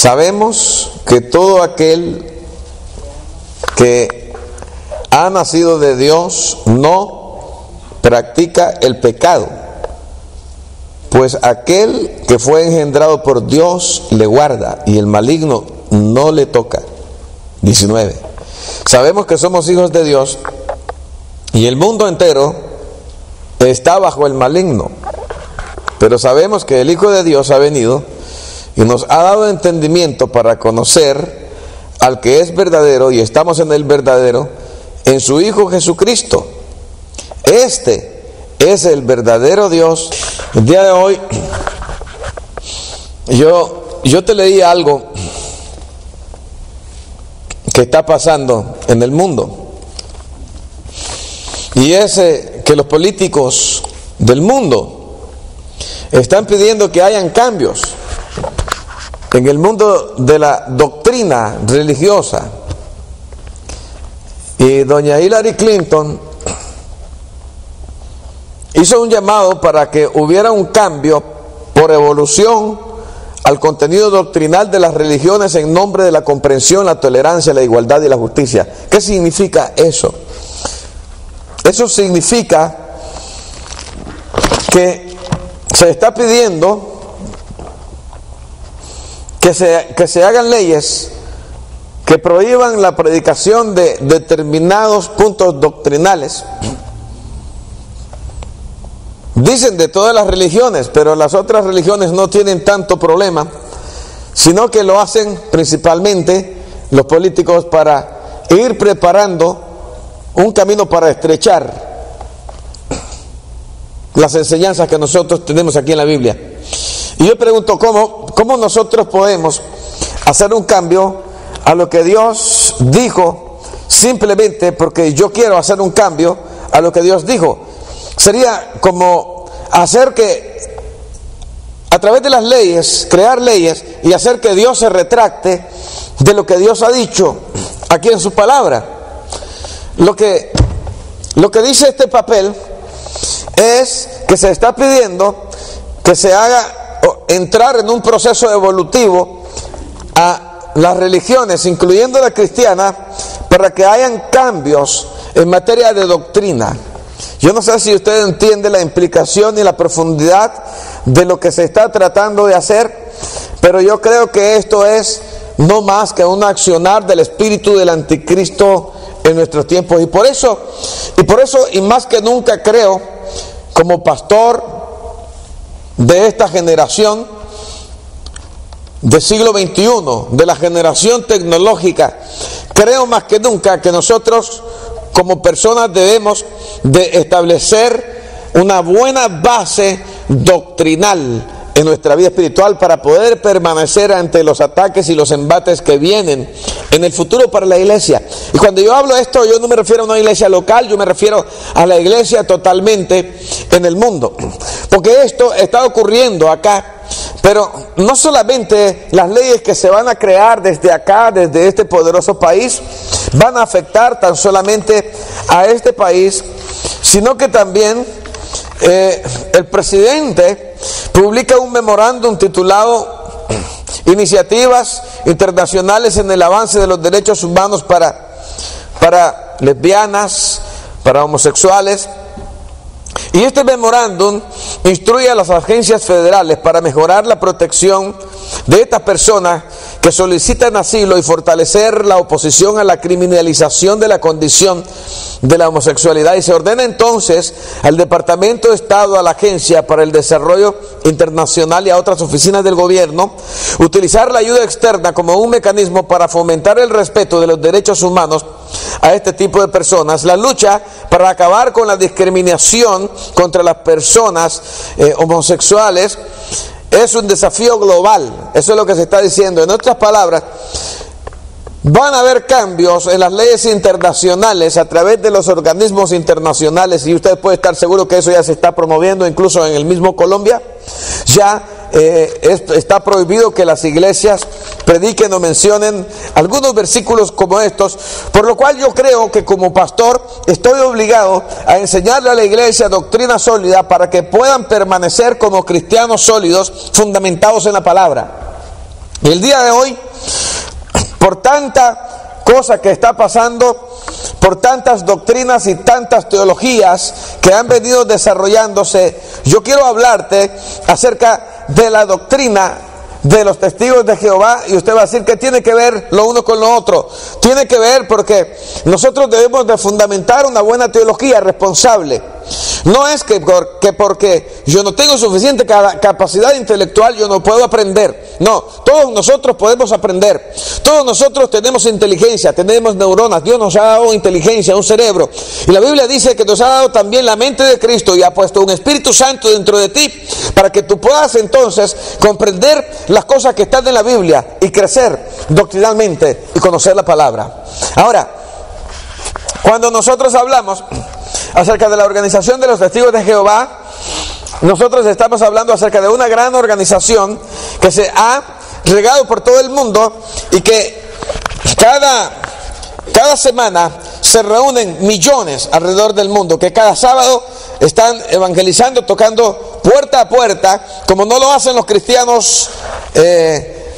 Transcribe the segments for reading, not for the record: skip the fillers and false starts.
Sabemos que todo aquel que ha nacido de Dios no practica el pecado, pues aquel que fue engendrado por Dios le guarda y el maligno no le toca. 19. Sabemos que somos hijos de Dios y el mundo entero está bajo el maligno, pero sabemos que el Hijo de Dios ha venido y nos ha dado entendimiento para conocer al que es verdadero, y estamos en el verdadero, en su Hijo Jesucristo. Este es el verdadero Dios. El día de hoy yo te leí algo que está pasando en el mundo, y es que los políticos del mundo están pidiendo que hayan cambios en el mundo de la doctrina religiosa. Y doña Hillary Clinton hizo un llamado para que hubiera un cambio por evolución al contenido doctrinal de las religiones en nombre de la comprensión, la tolerancia, la igualdad y la justicia. ¿Qué significa eso? Eso significa que se está pidiendo que se hagan leyes que prohíban la predicación de determinados puntos doctrinales. Dicen de todas las religiones, pero las otras religiones no tienen tanto problema, sino que lo hacen principalmente los políticos para ir preparando un camino para estrechar las enseñanzas que nosotros tenemos aquí en la Biblia. Y yo pregunto, ¿cómo nosotros podemos hacer un cambio a lo que Dios dijo simplemente porque yo quiero hacer un cambio a lo que Dios dijo? Sería como hacer que a través de las leyes, crear leyes y hacer que Dios se retracte de lo que Dios ha dicho aquí en su palabra. Lo que dice este papel es que se está pidiendo que se haga entrar en un proceso evolutivo a las religiones, incluyendo la cristiana, para que hayan cambios en materia de doctrina. Yo no sé si usted entiende la implicación y la profundidad de lo que se está tratando de hacer, pero yo creo que esto es no más que un accionar del espíritu del anticristo en nuestros tiempos. Y por eso y más que nunca creo, como pastor de esta generación del siglo XXI, de la generación tecnológica, creo más que nunca que nosotros como personas debemos de establecer una buena base doctrinal en nuestra vida espiritual para poder permanecer ante los ataques y los embates que vienen en el futuro para la iglesia. Y cuando yo hablo de esto, yo no me refiero a una iglesia local, yo me refiero a la iglesia totalmente en el mundo, porque esto está ocurriendo acá. Pero no solamente las leyes que se van a crear desde acá, desde este poderoso país, van a afectar tan solamente a este país, sino que también el presidente publica un memorándum titulado Iniciativas Internacionales en el Avance de los Derechos Humanos para lesbianas, para homosexuales. Y este memorándum instruye a las agencias federales para mejorar la protección de estas personas que solicitan asilo y fortalecer la oposición a la criminalización de la condición de la homosexualidad. Y se ordena entonces al Departamento de Estado, a la Agencia para el Desarrollo Internacional y a otras oficinas del gobierno utilizar la ayuda externa como un mecanismo para fomentar el respeto de los derechos humanos a este tipo de personas, la lucha para acabar con la discriminación contra las personas homosexuales. Es un desafío global, eso es lo que se está diciendo. En otras palabras, van a haber cambios en las leyes internacionales a través de los organismos internacionales, y usted puede estar seguro que eso ya se está promoviendo, incluso en el mismo Colombia. Ya está prohibido que las iglesias prediquen o mencionen algunos versículos como estos, por lo cual yo creo que como pastor estoy obligado a enseñarle a la iglesia doctrina sólida para que puedan permanecer como cristianos sólidos, fundamentados en la palabra. Y el día de hoy, por tanta cosa que está pasando, por tantas doctrinas y tantas teologías que han venido desarrollándose, yo quiero hablarte acerca de la doctrina de los testigos de Jehová. Y usted va a decir que tiene que ver lo uno con lo otro. Tiene que ver porque nosotros debemos de fundamentar una buena teología responsable. No es que porque yo no tengo suficiente capacidad intelectual yo no puedo aprender. No, todos nosotros podemos aprender. Todos nosotros tenemos inteligencia, tenemos neuronas. Dios nos ha dado inteligencia, un cerebro. Y la Biblia dice que nos ha dado también la mente de Cristo y ha puesto un Espíritu Santo dentro de ti para que tú puedas entonces comprender las cosas que están en la Biblia y crecer doctrinalmente y conocer la palabra. Ahora, cuando nosotros hablamos acerca de la organización de los testigos de Jehová, nosotros estamos hablando acerca de una gran organización que se ha regado por todo el mundo y que cada semana se reúnen millones alrededor del mundo, que cada sábado están evangelizando, tocando puerta a puerta, como no lo hacen los cristianos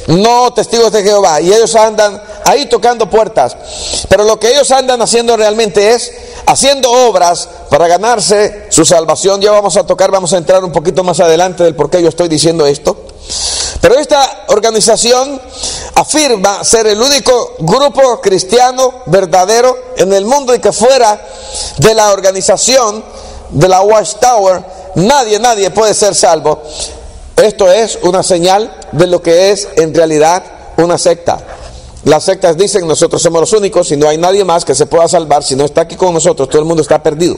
no testigos de Jehová, y ellos andan ahí tocando puertas, pero lo que ellos andan haciendo realmente es haciendo obras para ganarse su salvación. Ya vamos a entrar un poquito más adelante del por qué yo estoy diciendo esto. Pero esta organización afirma ser el único grupo cristiano verdadero en el mundo y que fuera de la organización de la Watchtower nadie puede ser salvo. Esto es una señal de lo que es en realidad una secta. Las sectas dicen: nosotros somos los únicos y no hay nadie más que se pueda salvar. Si no está aquí con nosotros, todo el mundo está perdido.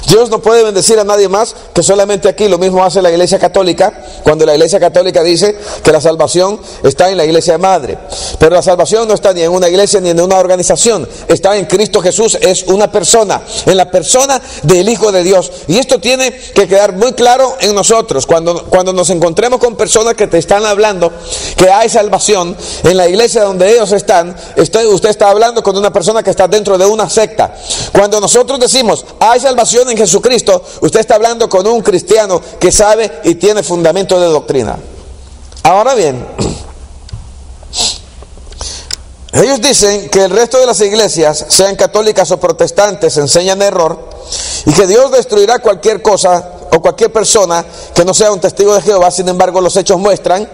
Dios no puede bendecir a nadie más que solamente aquí. Lo mismo hace la Iglesia Católica, cuando la Iglesia Católica dice que la salvación está en la Iglesia Madre. Pero la salvación no está ni en una iglesia ni en una organización, está en Cristo Jesús. Es una persona, en la persona del Hijo de Dios. Y esto tiene que quedar muy claro en nosotros. Cuando nos encontremos con personas que te están hablando que hay salvación en la iglesia donde ellos están, usted está hablando con una persona que está dentro de una secta. Cuando nosotros decimos hay salvación en Jesucristo, usted está hablando con un cristiano que sabe y tiene fundamento de doctrina. Ahora bien, ellos dicen que el resto de las iglesias, sean católicas o protestantes, enseñan error y que Dios destruirá cualquier cosa o cualquier persona que no sea un testigo de Jehová. Sin embargo, los hechos muestran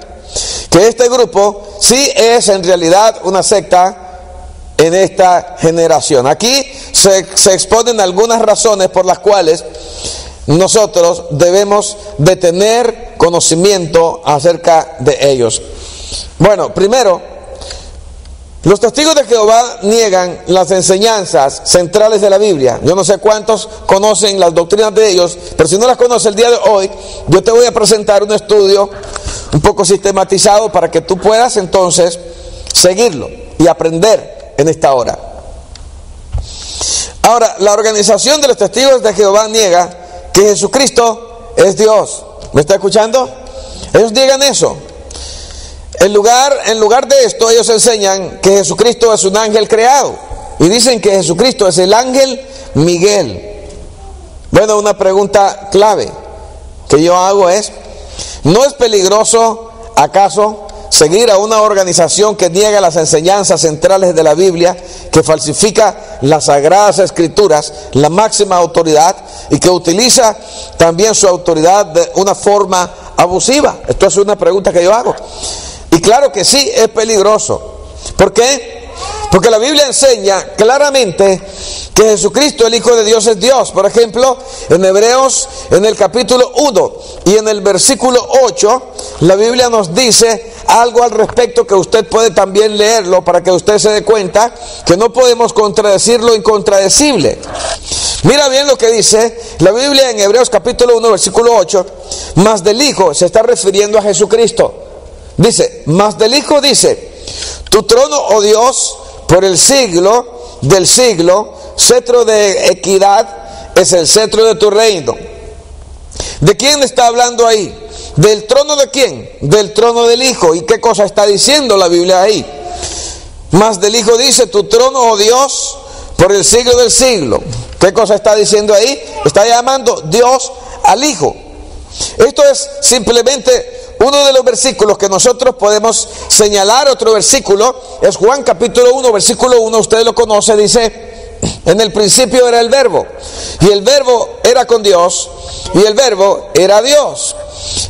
que este grupo sí es en realidad una secta en esta generación. Aquí se exponen algunas razones por las cuales nosotros debemos de tener conocimiento acerca de ellos. Bueno, primero, los testigos de Jehová niegan las enseñanzas centrales de la Biblia. Yo no sé cuántos conocen las doctrinas de ellos, pero si no las conoces el día de hoy, yo te voy a presentar un estudio un poco sistematizado para que tú puedas entonces seguirlo y aprender en esta hora. Ahora, la organización de los testigos de Jehová niega que Jesucristo es Dios. ¿Me está escuchando? Ellos niegan eso. En lugar de esto, ellos enseñan que Jesucristo es un ángel creado. Y dicen que Jesucristo es el ángel Miguel. Bueno, una pregunta clave que yo hago es: ¿no es peligroso acaso seguir a una organización que niega las enseñanzas centrales de la Biblia, que falsifica las sagradas escrituras, la máxima autoridad, y que utiliza también su autoridad de una forma abusiva? Esto es una pregunta que yo hago. Y claro que sí, es peligroso. ¿Por qué? Porque la Biblia enseña claramente que Jesucristo, el Hijo de Dios, es Dios. Por ejemplo, en Hebreos, en el capítulo 1 y en el versículo 8, la Biblia nos dice algo al respecto que usted puede también leerlo para que usted se dé cuenta que no podemos contradecir lo incontradecible. Mira bien lo que dice la Biblia en Hebreos capítulo 1, versículo 8. Mas del Hijo, se está refiriendo a Jesucristo. Dice, mas del Hijo dice: tu trono, oh Dios, por el siglo del siglo, cetro de equidad es el cetro de tu reino. ¿De quién está hablando ahí? ¿Del trono de quién? Del trono del Hijo. ¿Y qué cosa está diciendo la Biblia ahí? Mas del Hijo dice: tu trono, oh Dios, por el siglo del siglo. ¿Qué cosa está diciendo ahí? Está llamando Dios al Hijo. Esto es simplemente uno de los versículos que nosotros podemos señalar, otro versículo, es Juan capítulo 1, versículo 1, usted lo conoce, dice: en el principio era el Verbo, y el Verbo era con Dios, y el Verbo era Dios.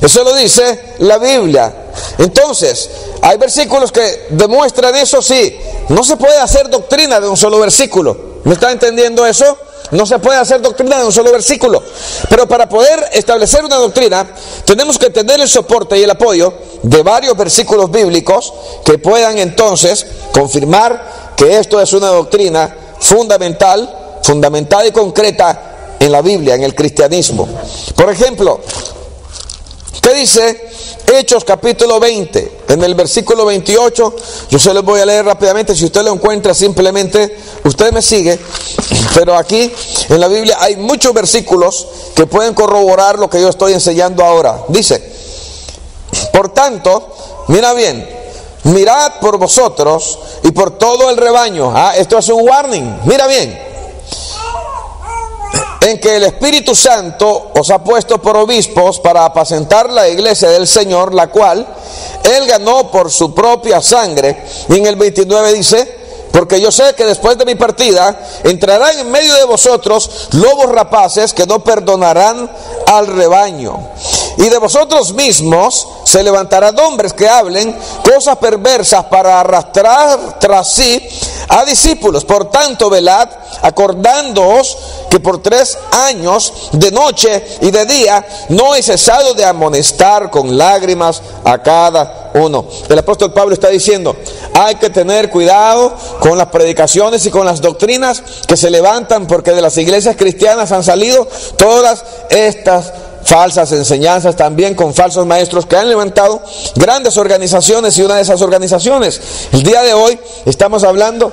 Eso lo dice la Biblia. Entonces, hay versículos que demuestran eso, sí. No se puede hacer doctrina de un solo versículo. ¿Me está entendiendo eso? No se puede hacer doctrina de un solo versículo. Pero para poder establecer una doctrina, tenemos que tener el soporte y el apoyo de varios versículos bíblicos que puedan entonces confirmar que esto es una doctrina fundamental y concreta en la Biblia, en el cristianismo. Por ejemplo, ¿qué dice Hechos capítulo 20? En el versículo 28, yo se los voy a leer rápidamente. Si usted lo encuentra, simplemente usted me sigue. Pero aquí en la Biblia hay muchos versículos que pueden corroborar lo que yo estoy enseñando ahora. Dice: por tanto, mira bien, mirad por vosotros y por todo el rebaño. Esto es un warning. Mira bien, en que el Espíritu Santo os ha puesto por obispos para apacentar la iglesia del Señor, la cual Él ganó por su propia sangre. Y en el 29 dice: porque yo sé que después de mi partida entrarán en medio de vosotros lobos rapaces que no perdonarán al rebaño. Y de vosotros mismos se levantarán hombres que hablen cosas perversas para arrastrar tras sí a discípulos. Por tanto, velad, acordándoos que por 3 años, de noche y de día, no he cesado de amonestar con lágrimas a cada uno. El apóstol Pablo está diciendo: hay que tener cuidado con las predicaciones y con las doctrinas que se levantan, porque de las iglesias cristianas han salido todas estas falsas enseñanzas, también con falsos maestros que han levantado grandes organizaciones. Y una de esas organizaciones, el día de hoy estamos hablando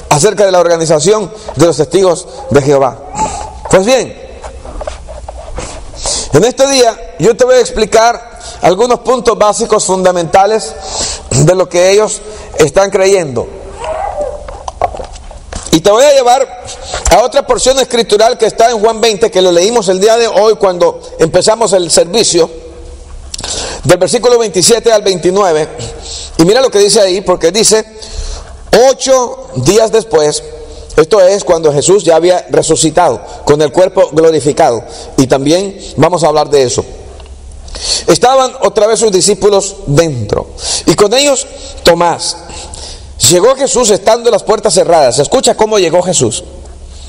acerca de la organización de los testigos de Jehová. Pues bien, en este día yo te voy a explicar algunos puntos básicos fundamentales de lo que ellos están creyendo. Y te voy a llevar a otra porción escritural que está en Juan 20, que lo leímos el día de hoy cuando empezamos el servicio, del versículo 27 al 29. Y mira lo que dice ahí, porque dice: 8 días después, esto es cuando Jesús ya había resucitado con el cuerpo glorificado, y también vamos a hablar de eso. Estaban otra vez sus discípulos dentro, y con ellos Tomás. Llegó Jesús estando las puertas cerradas. Escucha cómo llegó Jesús.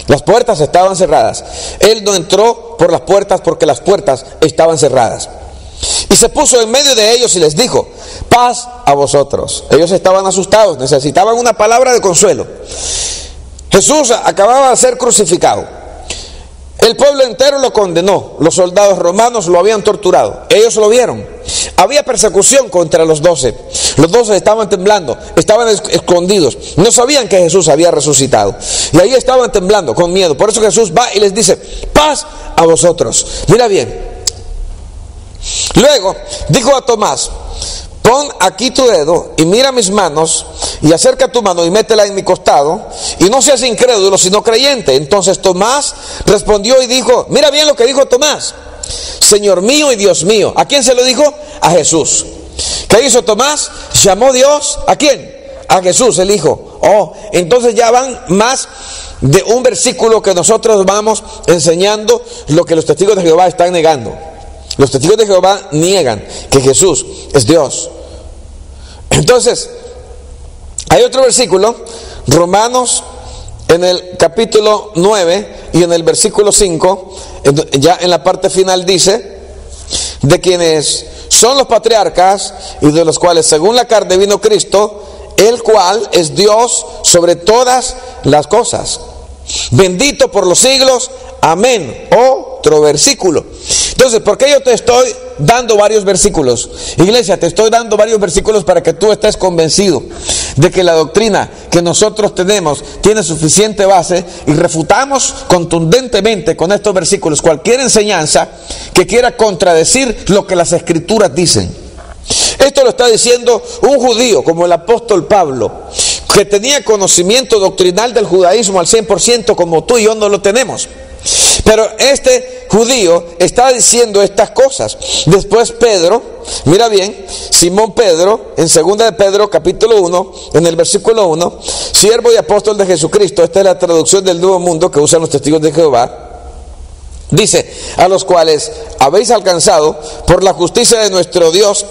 Las puertas estaban cerradas. Él no entró por las puertas porque las puertas estaban cerradas. Y se puso en medio de ellos y les dijo: paz a vosotros. Ellos estaban asustados, necesitaban una palabra de consuelo. Jesús acababa de ser crucificado. El pueblo entero lo condenó. Los soldados romanos lo habían torturado. Ellos lo vieron. Había persecución contra los 12. Los 12 estaban temblando, estaban escondidos. No sabían que Jesús había resucitado. Y ahí estaban temblando, con miedo. Por eso Jesús va y les dice: paz a vosotros. Mira bien. Luego dijo a Tomás: pon aquí tu dedo y mira mis manos, y acerca tu mano y métela en mi costado, y no seas incrédulo sino creyente. Entonces Tomás respondió y dijo: mira bien lo que dijo Tomás: Señor mío y Dios mío. ¿A quién se lo dijo? A Jesús. ¿Qué hizo Tomás? Llamó Dios ¿a quién? A Jesús, el Hijo. Entonces ya van más de un versículo que nosotros vamos enseñando lo que los testigos de Jehová están negando. Los testigos de Jehová niegan que Jesús es Dios. Entonces, hay otro versículo, Romanos, en el capítulo 9 y en el versículo 5, ya en la parte final dice: de quienes son los patriarcas y de los cuales según la carne vino Cristo, el cual es Dios sobre todas las cosas, bendito por los siglos, amén. Otro versículo. Entonces, ¿por qué yo te estoy dando varios versículos? Iglesia, te estoy dando varios versículos para que tú estés convencido de que la doctrina que nosotros tenemos tiene suficiente base, y refutamos contundentemente con estos versículos cualquier enseñanza que quiera contradecir lo que las escrituras dicen. Esto lo está diciendo un judío como el apóstol Pablo, que tenía conocimiento doctrinal del judaísmo al 100%, como tú y yo no lo tenemos. Pero este judío está diciendo estas cosas. Después Pedro, mira bien, Simón Pedro, en 2 de Pedro capítulo 1, en el versículo 1, siervo y apóstol de Jesucristo, esta es la traducción del Nuevo Mundo que usan los testigos de Jehová, dice, a los cuales habéis alcanzado por la justicia de nuestro Dios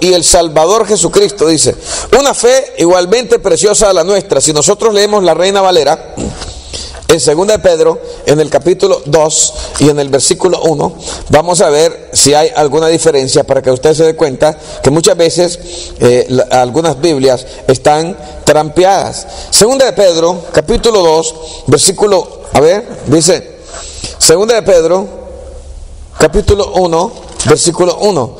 y el Salvador Jesucristo, dice, una fe igualmente preciosa a la nuestra. Si nosotros leemos la Reina Valera, en 2 de Pedro, en el capítulo 2 y en el versículo 1, vamos a ver si hay alguna diferencia para que usted se dé cuenta que muchas veces algunas Biblias están trampeadas. 2 de Pedro, capítulo 2, versículo, dice, 2 de Pedro, capítulo 1, versículo 1.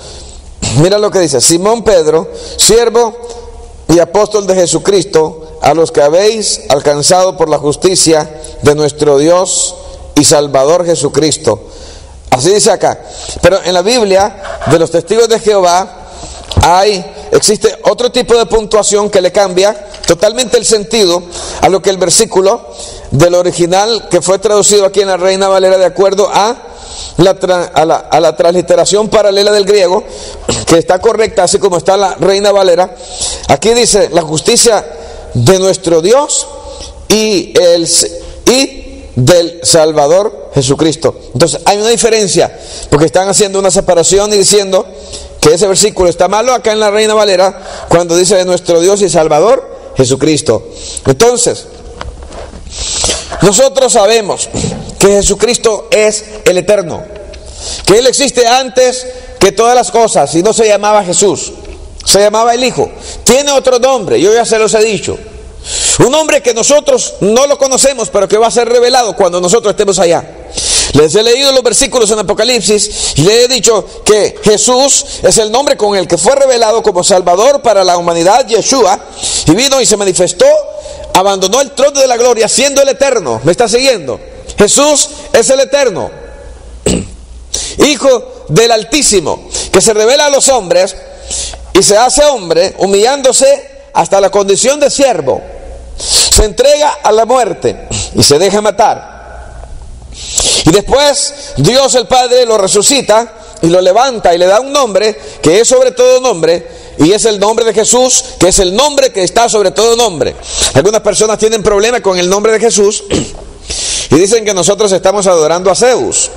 Mira lo que dice, Simón Pedro, siervo y apóstol de Jesucristo, a los que habéis alcanzado por la justicia de nuestro Dios y Salvador Jesucristo. Así dice acá. Pero en la Biblia de los testigos de Jehová existe otro tipo de puntuación que le cambia totalmente el sentido a lo que el versículo del original que fue traducido aquí en la Reina Valera, de acuerdo a la transliteración paralela del griego, que está correcta así como está la Reina Valera. Aquí dice la justicia de nuestro Dios y del Salvador Jesucristo. Entonces hay una diferencia, porque están haciendo una separación y diciendo que ese versículo está malo acá en la Reina Valera cuando dice de nuestro Dios y Salvador Jesucristo. Entonces nosotros sabemos que Jesucristo es el eterno, que Él existe antes que todas las cosas, y no se llamaba Jesús, se llamaba el Hijo. Tiene otro nombre, yo ya se los he dicho, un nombre que nosotros no lo conocemos, pero que va a ser revelado cuando nosotros estemos allá. Les he leído los versículos en Apocalipsis y les he dicho que Jesús es el nombre con el que fue revelado como Salvador para la humanidad, Yeshua, y vino y se manifestó, abandonó el trono de la gloria siendo el eterno. ¿Me está siguiendo? Jesús es el eterno, Hijo del Altísimo, que se revela a los hombres y se hace hombre, humillándose hasta la condición de siervo. Se entrega a la muerte y se deja matar. Y después Dios el Padre lo resucita y lo levanta y le da un nombre que es sobre todo nombre, y es el nombre de Jesús, que es el nombre que está sobre todo nombre. Algunas personas tienen problemas con el nombre de Jesús y dicen que nosotros estamos adorando a Zeus.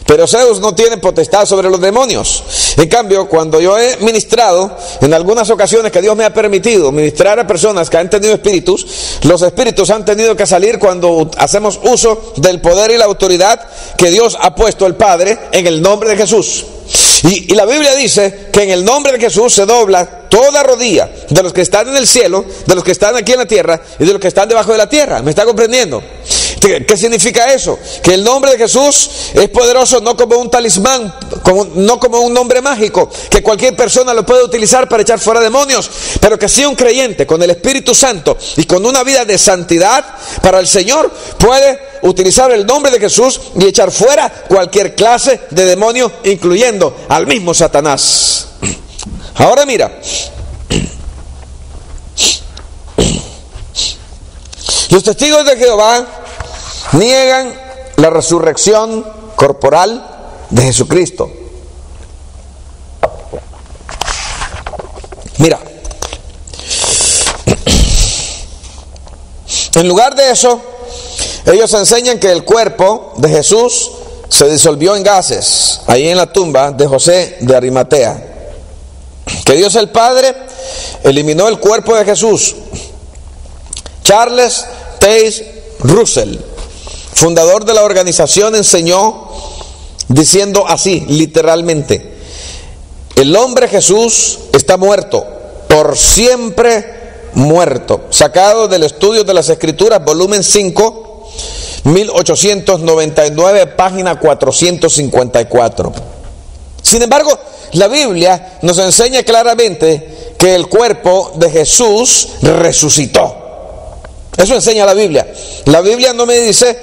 Pero Zeus no tiene potestad sobre los demonios. En cambio, cuando yo he ministrado, en algunas ocasiones que Dios me ha permitido ministrar a personas que han tenido espíritus, los espíritus han tenido que salir cuando hacemos uso del poder y la autoridad que Dios ha puesto el Padre en el nombre de Jesús. Y la Biblia dice que en el nombre de Jesús se dobla toda rodilla de los que están en el cielo, de los que están aquí en la tierra y de los que están debajo de la tierra. ¿Me está comprendiendo? ¿Qué significa eso? Que el nombre de Jesús es poderoso, no como un talismán, no como un nombre mágico, que cualquier persona lo puede utilizar para echar fuera demonios, pero que si un creyente con el Espíritu Santo y con una vida de santidad para el Señor puede utilizar el nombre de Jesús y echar fuera cualquier clase de demonio, incluyendo al mismo Satanás. Ahora mira, los testigos de Jehová niegan la resurrección corporal de Jesucristo. Mira, en lugar de eso, ellos enseñan que el cuerpo de Jesús se disolvió en gases, ahí en la tumba de José de Arimatea. Que Dios el Padre eliminó el cuerpo de Jesús. Charles Taze Russell, fundador de la organización, enseñó diciendo así, literalmente: el hombre Jesús está muerto, por siempre muerto. Sacado del Estudio de las Escrituras, volumen 5, 1899, página 454. Sin embargo, la Biblia nos enseña claramente que el cuerpo de Jesús resucitó. Eso enseña la Biblia. La Biblia no me dice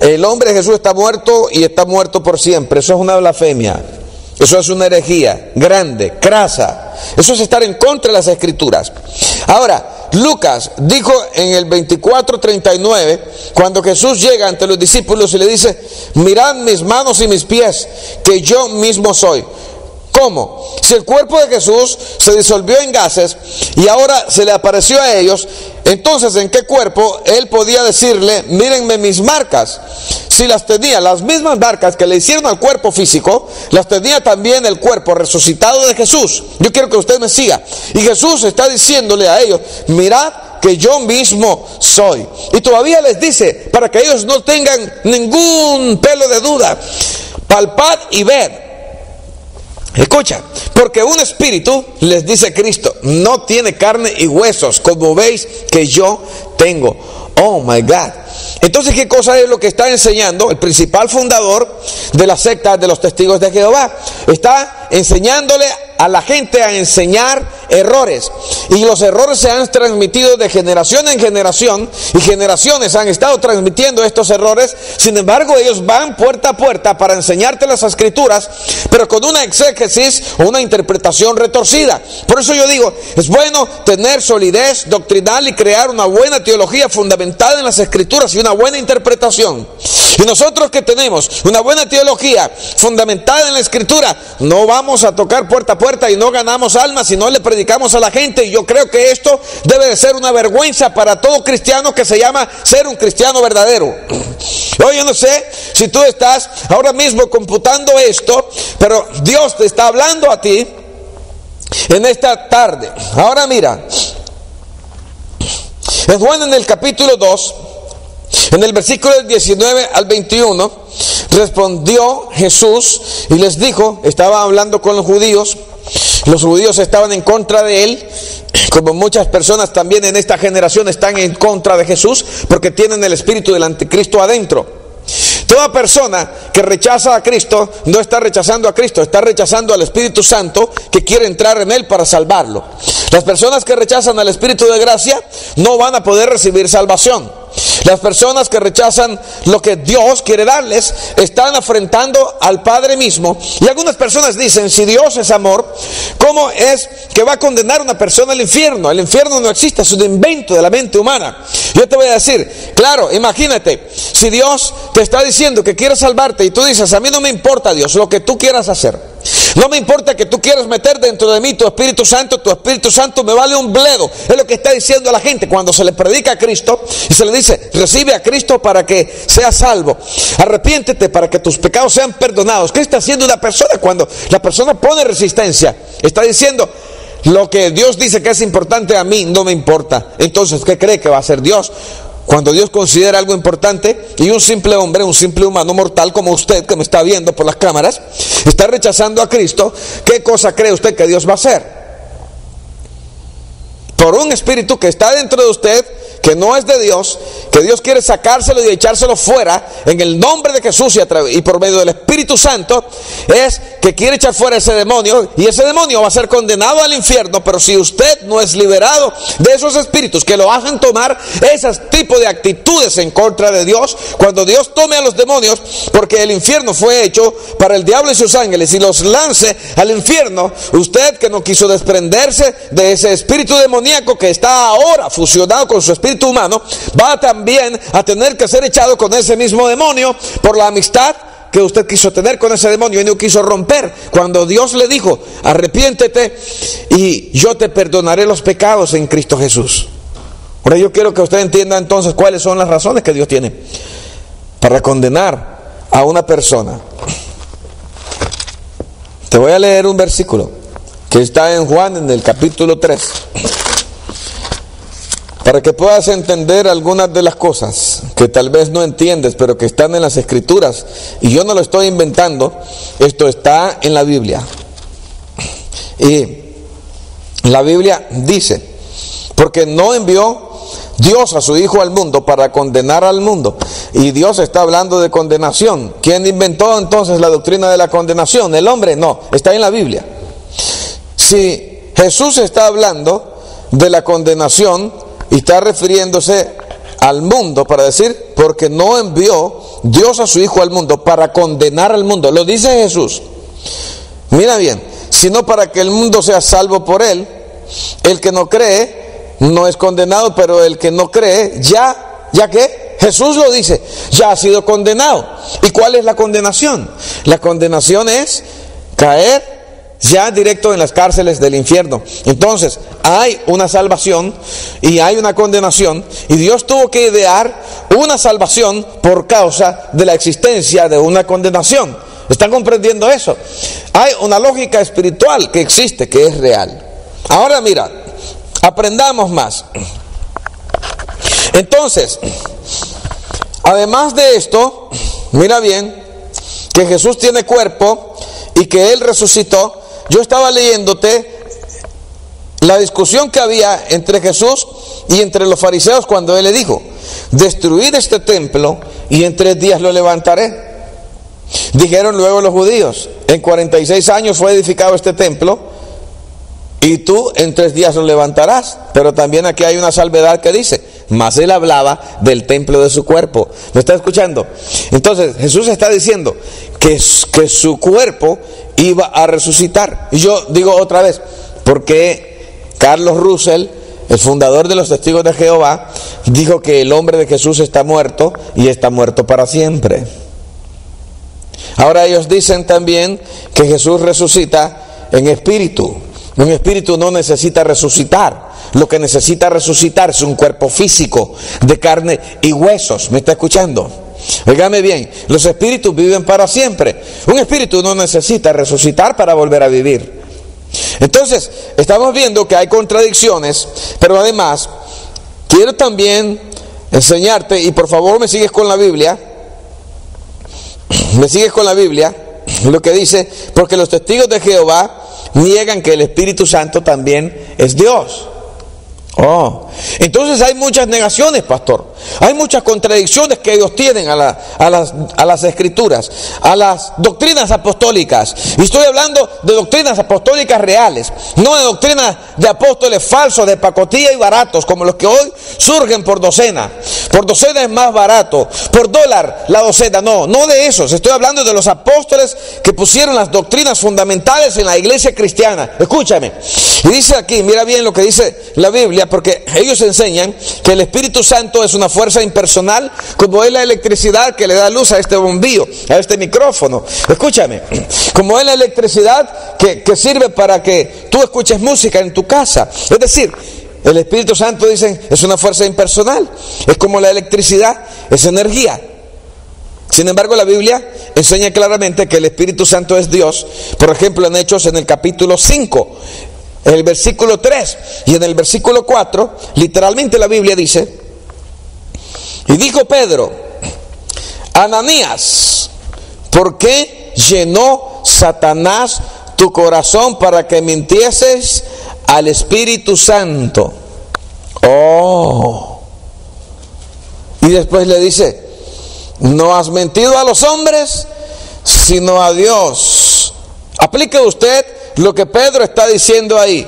el hombre Jesús está muerto y está muerto por siempre. Eso es una blasfemia. Eso es una herejía grande, crasa. Eso es estar en contra de las Escrituras. Ahora, Lucas dijo en el 24:39, cuando Jesús llega ante los discípulos y le dice: mirad mis manos y mis pies, que yo mismo soy. ¿Cómo? Si el cuerpo de Jesús se disolvió en gases y ahora se le apareció a ellos, entonces ¿en qué cuerpo él podía decirle: mírenme mis marcas? Si las tenía, las mismas marcas que le hicieron al cuerpo físico, las tenía también el cuerpo resucitado de Jesús. Yo quiero que usted me siga. Y Jesús está diciéndole a ellos: mirad que yo mismo soy. Y todavía les dice, para que ellos no tengan ningún pelo de duda: palpad y ved. Escucha, porque un espíritu, les dice Cristo, no tiene carne y huesos, como veis que yo tengo. Oh my God. Entonces, ¿qué cosa es lo que está enseñando el principal fundador de la secta de los Testigos de Jehová? Está enseñándole a la gente a enseñar errores, y los errores se han transmitido de generación en generación, y generaciones han estado transmitiendo estos errores. Sin embargo, ellos van puerta a puerta para enseñarte las escrituras, pero con una exégesis o una interpretación retorcida. Por eso yo digo, es bueno tener solidez doctrinal y crear una buena teología fundamentada en las escrituras y una buena interpretación. Y nosotros que tenemos una buena teología fundamentada en la escritura, no vamos a tocar puerta a puerta y no ganamos almas y no le predicamos a la gente. Y yo creo que esto debe de ser una vergüenza para todo cristiano que se llama ser un cristiano verdadero. Hoy yo no sé si tú estás ahora mismo computando esto, pero Dios te está hablando a ti en esta tarde. Ahora mira, en Juan, en el capítulo 2, en el versículo del 19 al 21, respondió Jesús y les dijo, estaba hablando con los judíos estaban en contra de él, como muchas personas también en esta generación están en contra de Jesús, porque tienen el espíritu del anticristo adentro. Toda persona que rechaza a Cristo no está rechazando a Cristo, está rechazando al Espíritu Santo que quiere entrar en él para salvarlo. Las personas que rechazan al Espíritu de gracia no van a poder recibir salvación. Las personas que rechazan lo que Dios quiere darles están afrentando al Padre mismo. Y algunas personas dicen, si Dios es amor, ¿cómo es que va a condenar a una persona al infierno? El infierno no existe, es un invento de la mente humana. Yo te voy a decir, claro, imagínate, si Dios te está diciendo que quiere salvarte y tú dices, a mí no me importa, Dios, lo que tú quieras hacer. No me importa que tú quieras meter dentro de mí tu Espíritu Santo me vale un bledo. Es lo que está diciendo la gente cuando se le predica a Cristo y se le dice, recibe a Cristo para que seas salvo. Arrepiéntete para que tus pecados sean perdonados. ¿Qué está haciendo una persona cuando la persona pone resistencia? Está diciendo, lo que Dios dice que es importante a mí no me importa. Entonces, ¿qué cree que va a hacer Dios? Cuando Dios considera algo importante y un simple hombre, un simple humano mortal como usted que me está viendo por las cámaras, está rechazando a Cristo, ¿qué cosa cree usted que Dios va a hacer? Por un espíritu que está dentro de usted, que no es de Dios, que Dios quiere sacárselo y echárselo fuera en el nombre de Jesús y por medio del Espíritu Santo, es que quiere echar fuera ese demonio, y ese demonio va a ser condenado al infierno. Pero si usted no es liberado de esos espíritus que lo hagan tomar esos tipos de actitudes en contra de Dios, cuando Dios tome a los demonios, porque el infierno fue hecho para el diablo y sus ángeles, y los lance al infierno, usted que no quiso desprenderse de ese espíritu demoníaco que está ahora fusionado con su espíritu humano, va también a tener que ser echado con ese mismo demonio por la amistad que usted quiso tener con ese demonio y no quiso romper. Cuando Dios le dijo, arrepiéntete y yo te perdonaré los pecados en Cristo Jesús. Ahora yo quiero que usted entienda entonces cuáles son las razones que Dios tiene para condenar a una persona. Te voy a leer un versículo que está en Juan, en el capítulo 3, para que puedas entender algunas de las cosas que tal vez no entiendes, pero que están en las Escrituras. Y yo no lo estoy inventando, esto está en la Biblia. Y la Biblia dice, porque no envió Dios a su Hijo al mundo para condenar al mundo. Y Dios está hablando de condenación. ¿Quién inventó entonces la doctrina de la condenación? ¿El hombre? No, está en la Biblia. Si Jesús está hablando de la condenación y está refiriéndose al mundo para decir, porque no envió Dios a su Hijo al mundo para condenar al mundo, lo dice Jesús. Mira bien, sino para que el mundo sea salvo por él. El que no cree no es condenado, pero el que no cree, ya que Jesús lo dice, ya ha sido condenado. ¿Y cuál es la condenación? La condenación es caer ya directo en las cárceles del infierno. Entonces, hay una salvación y hay una condenación, y Dios tuvo que idear una salvación por causa de la existencia de una condenación. ¿Están comprendiendo eso? Hay una lógica espiritual que existe, que es real. Ahora mira, aprendamos más. Entonces, además de esto, mira bien, que Jesús tiene cuerpo y que Él resucitó. Yo estaba leyéndote la discusión que había entre Jesús y entre los fariseos cuando Él le dijo: destruid este templo y en 3 días lo levantaré. Dijeron luego los judíos: en 46 años fue edificado este templo y tú en 3 días lo levantarás. Pero también aquí hay una salvedad que dice: mas Él hablaba del templo de su cuerpo. ¿Me está escuchando? Entonces Jesús está diciendo que su cuerpo iba a resucitar. Y yo digo otra vez, porque Carlos Russell, el fundador de los Testigos de Jehová, dijo que el hombre de Jesús está muerto y está muerto para siempre. Ahora ellos dicen también que Jesús resucita en espíritu. Un espíritu no necesita resucitar. Lo que necesita resucitar es un cuerpo físico de carne y huesos. ¿Me está escuchando? Óigame bien, los espíritus viven para siempre. Un espíritu no necesita resucitar para volver a vivir. Entonces, estamos viendo que hay contradicciones, pero además, quiero también enseñarte, y por favor me sigues con la Biblia, lo que dice: porque los testigos de Jehová niegan que el Espíritu Santo también es Dios. Entonces hay muchas negaciones, pastor. Hay muchas contradicciones que ellos tienen a las escrituras, a las doctrinas apostólicas. Y estoy hablando de doctrinas apostólicas reales, no de doctrinas de apóstoles falsos, de pacotilla y baratos, como los que hoy surgen por docena. Por docena es más barato, por dólar la docena. No de esos. Estoy hablando de los apóstoles que pusieron las doctrinas fundamentales en la iglesia cristiana. Escúchame. Y dice aquí, mira bien lo que dice la Biblia, porque ellos enseñan que el Espíritu Santo es una fuerza impersonal, como es la electricidad que le da luz a este bombillo, a este micrófono. Escúchame, como es la electricidad que sirve para que tú escuches música en tu casa. Es decir, el Espíritu Santo, dicen, es una fuerza impersonal. Es como la electricidad, es energía. Sin embargo, la Biblia enseña claramente que el Espíritu Santo es Dios. Por ejemplo, en Hechos, en el capítulo 5, en el versículo 3 y en el versículo 4, literalmente la Biblia dice: y dijo Pedro: Ananías, ¿por qué llenó Satanás tu corazón para que mintieses al Espíritu Santo? Y después le dice: no has mentido a los hombres, sino a Dios. Aplique usted lo que Pedro está diciendo ahí.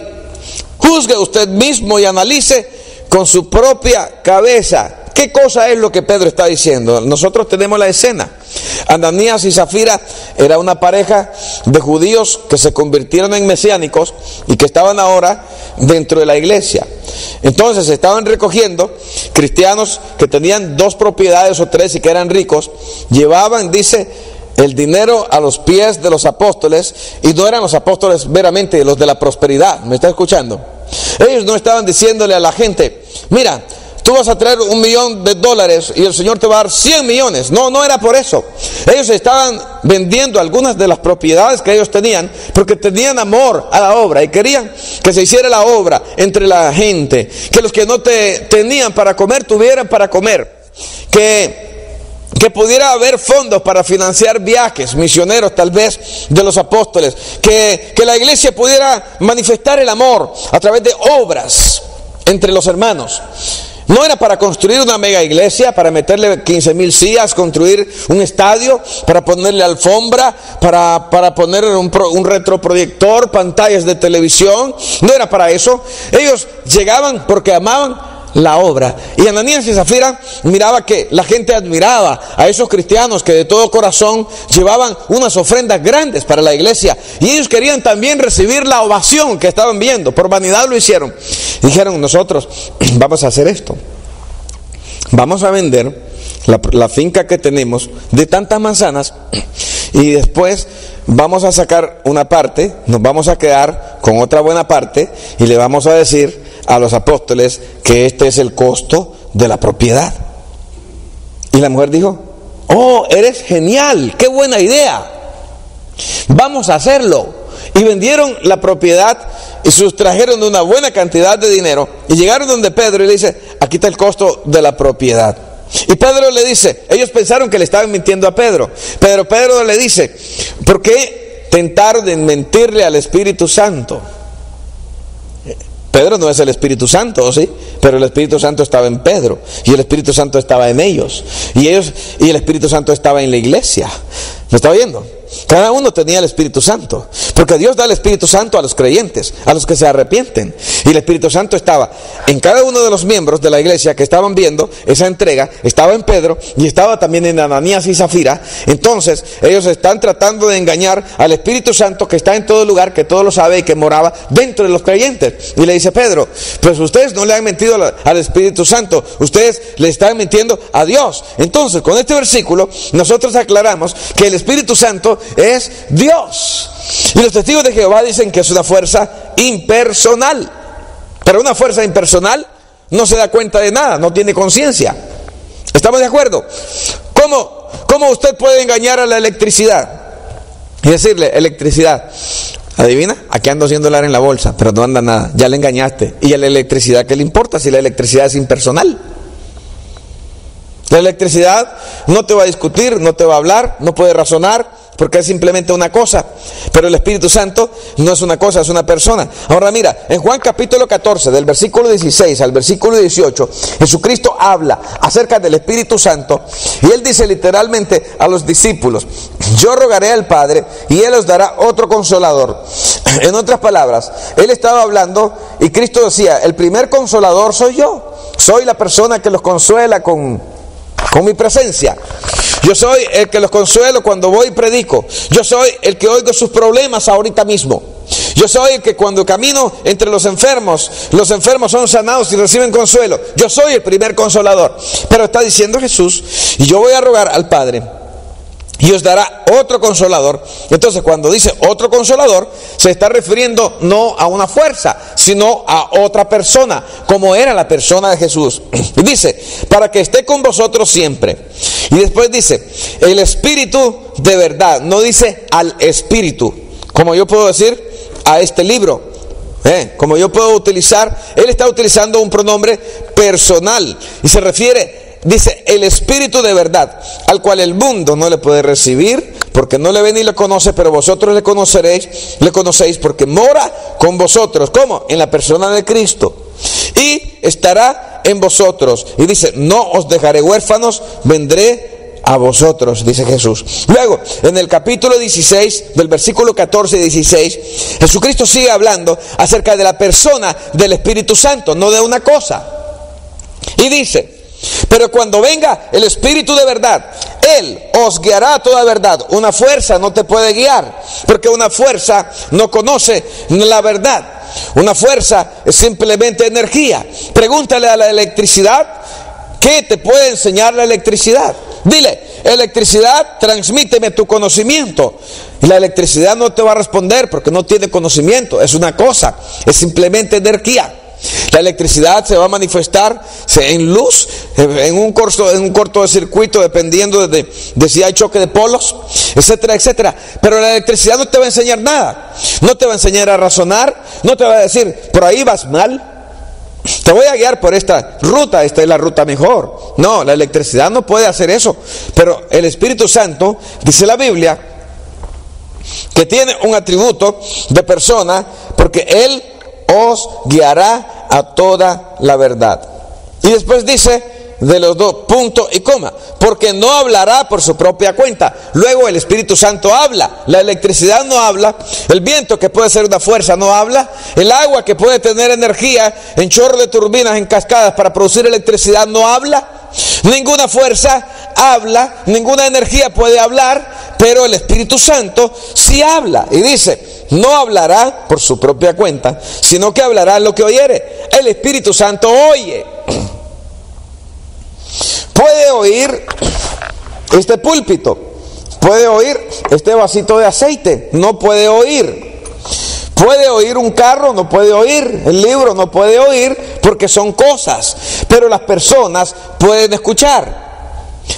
Juzgue usted mismo y analice con su propia cabeza qué cosa es lo que Pedro está diciendo. Nosotros tenemos la escena. Ananías y Zafira era una pareja de judíos que se convirtieron en mesiánicos y que estaban ahora dentro de la iglesia. Entonces estaban recogiendo cristianos que tenían 2 propiedades o 3 y que eran ricos. Llevaban, dice, el dinero a los pies de los apóstoles, y no eran los apóstoles meramente los de la prosperidad. ¿Me está escuchando? Ellos no estaban diciéndole a la gente: mira, tú vas a traer $1.000.000 y el Señor te va a dar 100 millones. No era por eso. Ellos estaban vendiendo algunas de las propiedades que ellos tenían porque tenían amor a la obra y querían que se hiciera la obra entre la gente, que los que no tenían para comer tuvieran para comer, que pudiera haber fondos para financiar viajes misioneros tal vez de los apóstoles, que la iglesia pudiera manifestar el amor a través de obras entre los hermanos. No era para construir una mega iglesia, para meterle 15,000 sillas, construir un estadio, para ponerle alfombra, para poner un retroproyector, pantallas de televisión. No era para eso. Ellos llegaban porque amaban la obra. Y Ananías y Zafira miraba que la gente admiraba a esos cristianos que de todo corazón llevaban unas ofrendas grandes para la iglesia, y ellos querían también recibir la ovación que estaban viendo. Por vanidad lo hicieron. Dijeron, nosotros vamos a hacer esto. Vamos a vender la finca que tenemos de tantas manzanas y después vamos a sacar una parte, nos vamos a quedar con otra buena parte y le vamos a decir a los apóstoles que este es el costo de la propiedad. Y la mujer dijo, oh, eres genial, qué buena idea, vamos a hacerlo. Y vendieron la propiedad y sustrajeron una buena cantidad de dinero y llegaron donde Pedro y le dice, aquí está el costo de la propiedad. Y Pedro le dice, ellos pensaron que le estaban mintiendo a Pedro, pero Pedro le dice, ¿por qué tentaron en mentirle al Espíritu Santo? Pedro no es el Espíritu Santo, ¿sí? Pero el Espíritu Santo estaba en Pedro y el Espíritu Santo estaba en ellos y el Espíritu Santo estaba en la iglesia. ¿Me está oyendo? Cada uno tenía el Espíritu Santo, porque Dios da el Espíritu Santo a los creyentes, a los que se arrepienten. Y el Espíritu Santo estaba en cada uno de los miembros de la iglesia que estaban viendo esa entrega, estaba en Pedro y estaba también en Ananías y Zafira. Entonces ellos están tratando de engañar al Espíritu Santo que está en todo lugar, que todo lo sabe y que moraba dentro de los creyentes. Y le dice Pedro, pues ustedes no le han mentido al Espíritu Santo, ustedes le están mintiendo a Dios. Entonces con este versículo nosotros aclaramos que el Espíritu Santo es Dios. Y los testigos de Jehová dicen que es una fuerza impersonal. Pero una fuerza impersonal no se da cuenta de nada, no tiene conciencia. ¿Estamos de acuerdo? ¿Cómo usted puede engañar a la electricidad? Y decirle, electricidad, adivina, aquí ando haciendo dólares en la bolsa, pero no anda nada, ya le engañaste. ¿Y a la electricidad qué le importa si la electricidad es impersonal? La electricidad no te va a discutir, no te va a hablar, no puede razonar, porque es simplemente una cosa. Pero el Espíritu Santo no es una cosa, es una persona. Ahora mira, en Juan capítulo 14, del versículo 16 al versículo 18, Jesucristo habla acerca del Espíritu Santo y Él dice literalmente a los discípulos, yo rogaré al Padre y Él os dará otro consolador. En otras palabras, Él estaba hablando y Cristo decía, el primer consolador soy yo. Soy la persona que los consuela con mi presencia. Yo soy el que los consuelo cuando voy y predico. Yo soy el que oigo sus problemas ahorita mismo. Yo soy el que cuando camino entre los enfermos son sanados y reciben consuelo. Yo soy el primer consolador. Pero está diciendo Jesús, y yo voy a rogar al Padre y os dará otro consolador. Entonces cuando dice otro consolador, se está refiriendo no a una fuerza, sino a otra persona, como era la persona de Jesús. Y dice, para que esté con vosotros siempre. Y después dice, el Espíritu de verdad. No dice al Espíritu, como yo puedo decir a este libro. Como yo puedo utilizar, él está utilizando un pronombre personal y se refiere, dice, el Espíritu de verdad, al cual el mundo no le puede recibir porque no le ve ni le conoce, pero vosotros le conocéis porque mora con vosotros. ¿Cómo? En la persona de Cristo. Y estará en vosotros. Y dice, no os dejaré huérfanos, vendré a vosotros, dice Jesús. Luego, en el capítulo 16, del versículo 14 y 16, Jesucristo sigue hablando acerca de la persona del Espíritu Santo, no de una cosa. Y dice, pero cuando venga el Espíritu de verdad, Él os guiará a toda verdad. Una fuerza no te puede guiar, porque una fuerza no conoce la verdad. Una fuerza es simplemente energía. Pregúntale a la electricidad, ¿qué te puede enseñar la electricidad? Dile, electricidad, transmíteme tu conocimiento. Y la electricidad no te va a responder porque no tiene conocimiento, es una cosa, es simplemente energía. La electricidad se va a manifestar en luz, en un corto de circuito, dependiendo de si hay choque de polos, etcétera, etcétera. Pero la electricidad no te va a enseñar nada. No te va a enseñar a razonar, no te va a decir, por ahí vas mal, te voy a guiar por esta ruta, esta es la ruta mejor. No, la electricidad no puede hacer eso. Pero el Espíritu Santo, dice la Biblia, que tiene un atributo de persona, porque Él os guiará a toda la verdad. Y después dice de los dos, punto y coma, porque no hablará por su propia cuenta. Luego el Espíritu Santo habla, la electricidad no habla, el viento, que puede ser una fuerza, no habla, el agua, que puede tener energía en chorro de turbinas, en cascadas para producir electricidad, no habla. Ninguna fuerza habla, ninguna energía puede hablar, pero el Espíritu Santo sí habla. Y dice, no hablará por su propia cuenta, sino que hablará lo que oyere. El Espíritu Santo oye. Puede oír este púlpito, puede oír este vasito de aceite, no puede oír. Puede oír un carro, no puede oír. El libro no puede oír porque son cosas. Pero las personas pueden escuchar.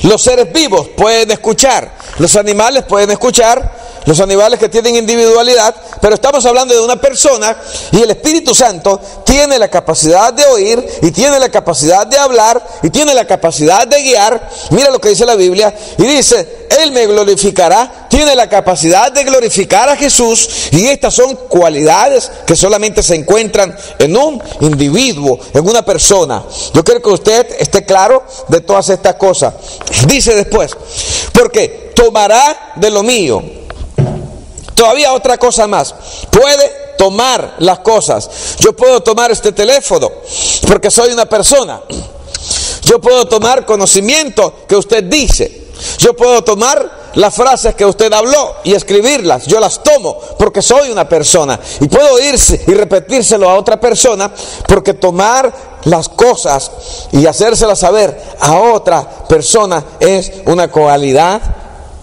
Los seres vivos pueden escuchar. Los animales pueden escuchar. Los animales que tienen individualidad. Pero estamos hablando de una persona y el Espíritu Santo tiene la capacidad de oír y tiene la capacidad de hablar y tiene la capacidad de guiar. Mira lo que dice la Biblia y dice, Él me glorificará. Tiene la capacidad de glorificar a Jesús y estas son cualidades que solamente se encuentran en un individuo, en una persona. Yo quiero que usted esté claro de todas estas cosas. Dice después, porque tomará de lo mío. Todavía otra cosa más, puede tomar las cosas. Yo puedo tomar este teléfono porque soy una persona. Yo puedo tomar conocimiento que usted dice. Yo puedo tomar las frases que usted habló y escribirlas. Yo las tomo porque soy una persona. Y puedo irse y repetírselo a otra persona porque tomar las cosas y hacérselas saber a otra persona es una cualidad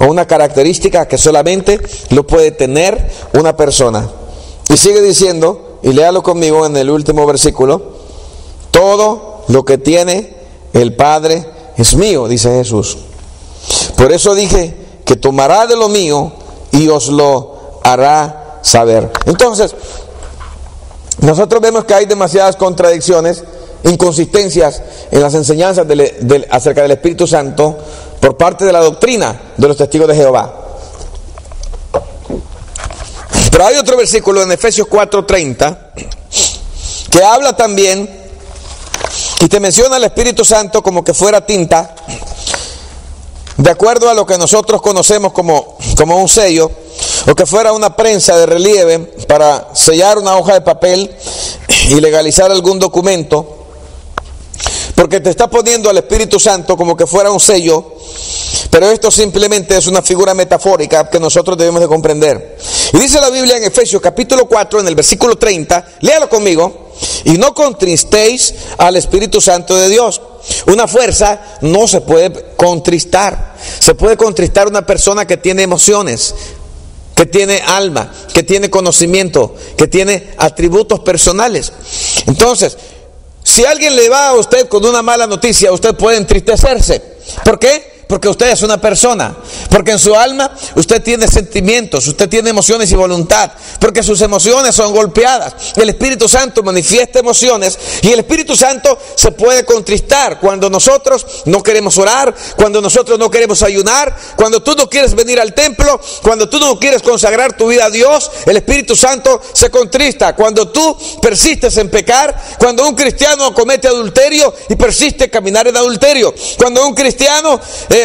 o una característica que solamente lo puede tener una persona. Y sigue diciendo, y léalo conmigo en el último versículo, todo lo que tiene el Padre es mío, dice Jesús. Por eso dije que tomará de lo mío y os lo hará saber. Entonces, nosotros vemos que hay demasiadas contradicciones, inconsistencias en las enseñanzas acerca del Espíritu Santo por parte de la doctrina de los testigos de Jehová. Pero hay otro versículo en Efesios 4:30 que habla también y te menciona el Espíritu Santo como que fuera tinta, de acuerdo a lo que nosotros conocemos como un sello, o que fuera una prensa de relieve para sellar una hoja de papel y legalizar algún documento, porque te está poniendo al Espíritu Santo como que fuera un sello. Pero esto simplemente es una figura metafórica que nosotros debemos de comprender. Y dice la Biblia en Efesios capítulo 4, en el versículo 30, léalo conmigo, y no contristéis al Espíritu Santo de Dios. Una fuerza no se puede contristar. Se puede contristar una persona que tiene emociones, que tiene alma, que tiene conocimiento, que tiene atributos personales. Entonces, si alguien le va a usted con una mala noticia, usted puede entristecerse. ¿Por qué? Porque usted es una persona, porque en su alma usted tiene sentimientos, usted tiene emociones y voluntad, porque sus emociones son golpeadas. El Espíritu Santo manifiesta emociones y el Espíritu Santo se puede contristar cuando nosotros no queremos orar, cuando nosotros no queremos ayunar, cuando tú no quieres venir al templo, cuando tú no quieres consagrar tu vida a Dios. El Espíritu Santo se contrista cuando tú persistes en pecar, cuando un cristiano comete adulterio y persiste en caminar en adulterio, cuando un cristiano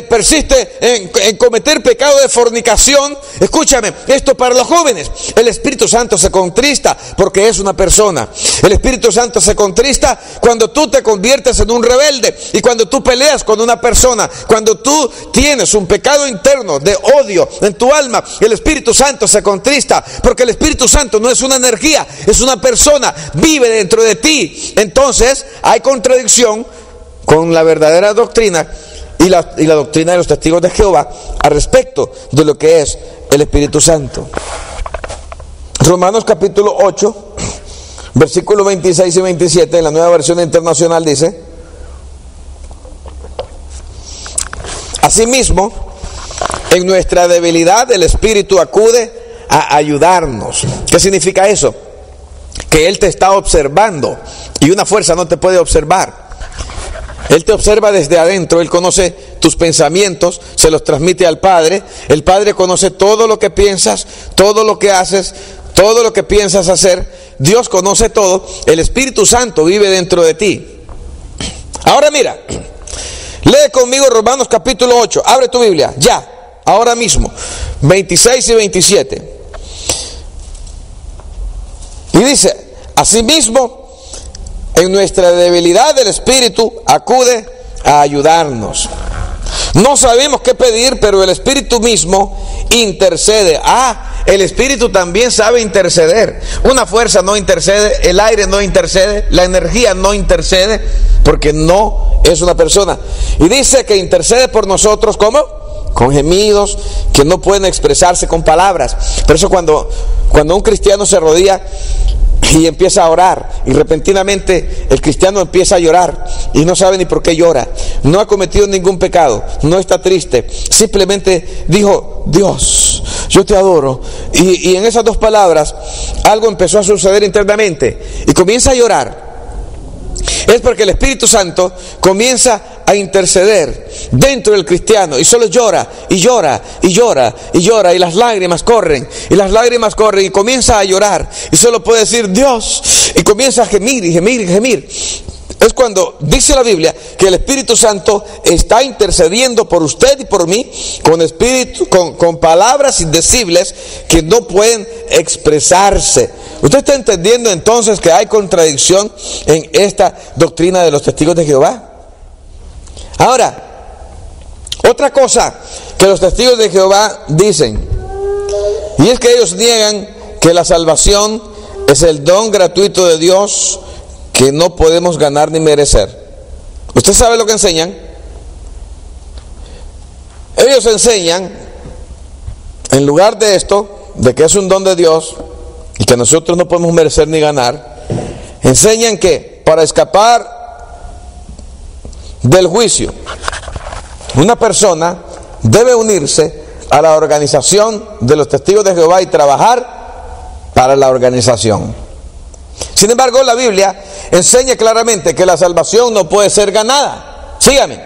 persiste en cometer pecado de fornicación. Escúchame, esto para los jóvenes. El Espíritu Santo se contrista porque es una persona. El Espíritu Santo se contrista cuando tú te conviertes en un rebelde y cuando tú peleas con una persona, cuando tú tienes un pecado interno de odio en tu alma. El Espíritu Santo se contrista porque el Espíritu Santo no es una energía, es una persona, vive dentro de ti. Entonces hay contradicción con la verdadera doctrina y la doctrina de los testigos de Jehová al respecto de lo que es el Espíritu Santo. Romanos capítulo 8, versículos 26 y 27, en la Nueva Versión Internacional dice: asimismo, en nuestra debilidad el Espíritu acude a ayudarnos. ¿Qué significa eso? Que Él te está observando y una fuerza no te puede observar. Él te observa desde adentro, Él conoce tus pensamientos, se los transmite al Padre. El Padre conoce todo lo que piensas, todo lo que haces, todo lo que piensas hacer. Dios conoce todo. El Espíritu Santo vive dentro de ti. Ahora mira, lee conmigo Romanos capítulo 8. Abre tu Biblia, ya, ahora mismo, 26 y 27. Y dice: asimismo, en nuestra debilidad el Espíritu acude a ayudarnos. No sabemos qué pedir, pero el Espíritu mismo intercede. El Espíritu también sabe interceder. Una fuerza no intercede, el aire no intercede, la energía no intercede, porque no es una persona. Y dice que intercede por nosotros, ¿cómo? Con gemidos que no pueden expresarse con palabras. Por eso cuando un cristiano se arrodilla y empieza a orar, y repentinamente el cristiano empieza a llorar y no sabe ni por qué llora, no ha cometido ningún pecado, no está triste, simplemente dijo: Dios, yo te adoro, y en esas dos palabras algo empezó a suceder internamente y comienza a llorar. Es porque el Espíritu Santo comienza a interceder dentro del cristiano, y solo llora y llora y llora y llora, y las lágrimas corren y comienza a llorar, y solo puede decir Dios, y comienza a gemir y gemir y gemir. Es cuando dice la Biblia que el Espíritu Santo está intercediendo por usted y por mí con palabras indecibles que no pueden expresarse. ¿Usted está entendiendo entonces que hay contradicción en esta doctrina de los testigos de Jehová? Ahora, otra cosa que los testigos de Jehová dicen, y es que ellos niegan que la salvación es el don gratuito de Dios que no podemos ganar ni merecer. ¿Usted sabe lo que enseñan? Ellos enseñan, en lugar de esto, de que es un don de Dios y que nosotros no podemos merecer ni ganar, enseñan que para escapar del juicio, una persona debe unirse a la organización de los testigos de Jehová y trabajar para la organización. Sin embargo, la Biblia enseña claramente que la salvación no puede ser ganada. Sígame.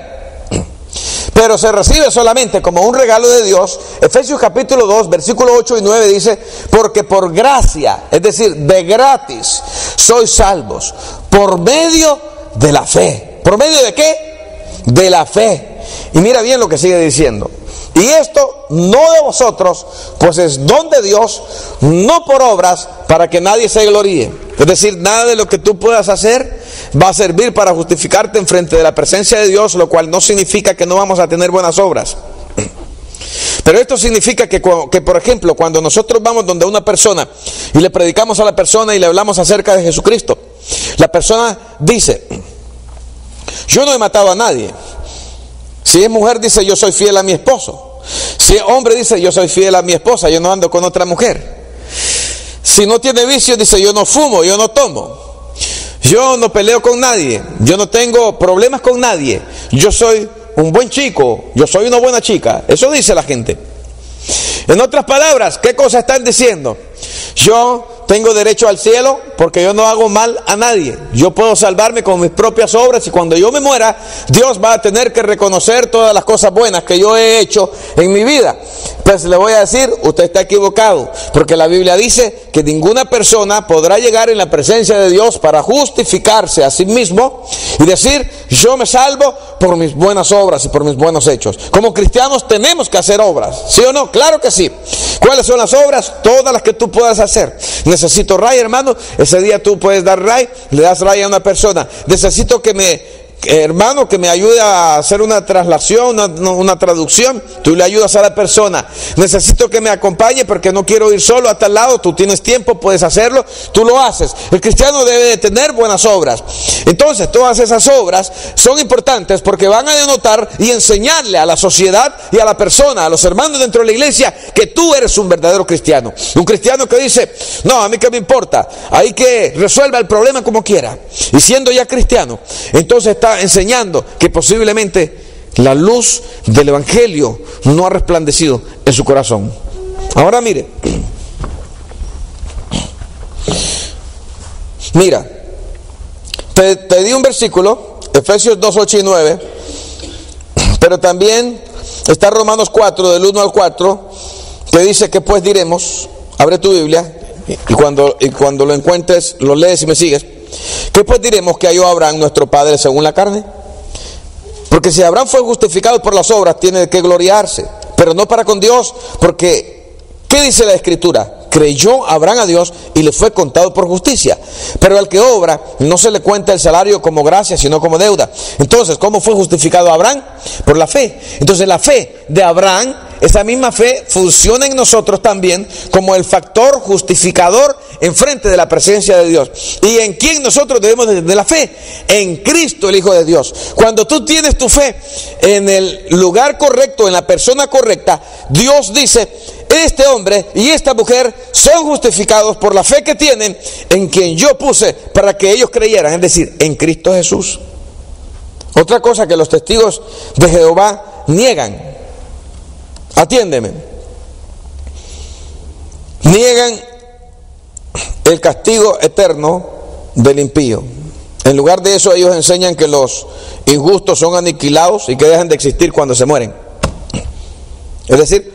Pero se recibe solamente como un regalo de Dios. Efesios capítulo 2, versículos 8 y 9 dice: porque por gracia, es decir, de gratis, sois salvos por medio de la fe. ¿Por medio de qué? De la fe. Y mira bien lo que sigue diciendo: y esto no de vosotros, pues es don de Dios, no por obras, para que nadie se gloríe. Es decir, nada de lo que tú puedas hacer va a servir para justificarte en frente de la presencia de Dios, lo cual no significa que no vamos a tener buenas obras. Pero esto significa que, por ejemplo, cuando nosotros vamos donde una persona y le predicamos a la persona y le hablamos acerca de Jesucristo, la persona dice: yo no he matado a nadie. Si es mujer, dice: yo soy fiel a mi esposo. Si es hombre, dice: yo soy fiel a mi esposa, yo no ando con otra mujer. Si no tiene vicio, dice: yo no fumo, yo no tomo, yo no peleo con nadie, yo no tengo problemas con nadie, yo soy un buen chico, yo soy una buena chica. Eso dice la gente. En otras palabras, ¿qué cosa están diciendo? Yo tengo derecho al cielo porque yo no hago mal a nadie. Yo puedo salvarme con mis propias obras, y cuando yo me muera, Dios va a tener que reconocer todas las cosas buenas que yo he hecho en mi vida. Pues le voy a decir: usted está equivocado, porque la Biblia dice que ninguna persona podrá llegar en la presencia de Dios para justificarse a sí mismo y decir: yo me salvo por mis buenas obras y por mis buenos hechos. Como cristianos tenemos que hacer obras, ¿sí o no? Claro que sí. ¿Cuáles son las obras? Todas las que tú puedas hacer. Necesito ray, hermano. Ese día tú puedes dar ray, le das ray a una persona. Necesito que me ayude a hacer una traslación, una traducción, tú le ayudas a la persona. Necesito que me acompañe porque no quiero ir solo a tal lado, tú tienes tiempo, puedes hacerlo, tú lo haces. El cristiano debe de tener buenas obras. Entonces, todas esas obras son importantes porque van a denotar y enseñarle a la sociedad y a la persona, a los hermanos dentro de la iglesia, que tú eres un verdadero cristiano. Un cristiano que dice: no, a mí qué me importa, hay que resuelva el problema como quiera. Y siendo ya cristiano, entonces está enseñando que posiblemente la luz del evangelio no ha resplandecido en su corazón. Ahora mire, te di un versículo, Efesios 2, 8 y 9, pero también está Romanos 4, del 1 al 4, que dice: que pues diremos, abre tu Biblia y cuando lo encuentres lo lees y me sigues. ¿Qué pues diremos que halló Abraham nuestro padre según la carne? Porque si Abraham fue justificado por las obras, tiene que gloriarse, pero no para con Dios, porque ¿qué dice la Escritura? creyó Abraham a Dios y le fue contado por justicia. Pero al que obra no se le cuenta el salario como gracia, sino como deuda. Entonces, ¿cómo fue justificado Abraham? Por la fe. Entonces la fe de Abraham, esa misma fe funciona en nosotros también como el factor justificador en frente de la presencia de Dios. ¿Y en quién nosotros debemos de la fe? En Cristo, el Hijo de Dios. Cuando tú tienes tu fe en el lugar correcto, en la persona correcta, Dios dice: este hombre y esta mujer son justificados por la fe que tienen en quien yo puse para que ellos creyeran, es decir, en Cristo Jesús. Otra cosa que los testigos de Jehová niegan, atiéndeme, niegan el castigo eterno del impío. En lugar de eso, ellos enseñan que los injustos son aniquilados y que dejan de existir cuando se mueren. Es decir,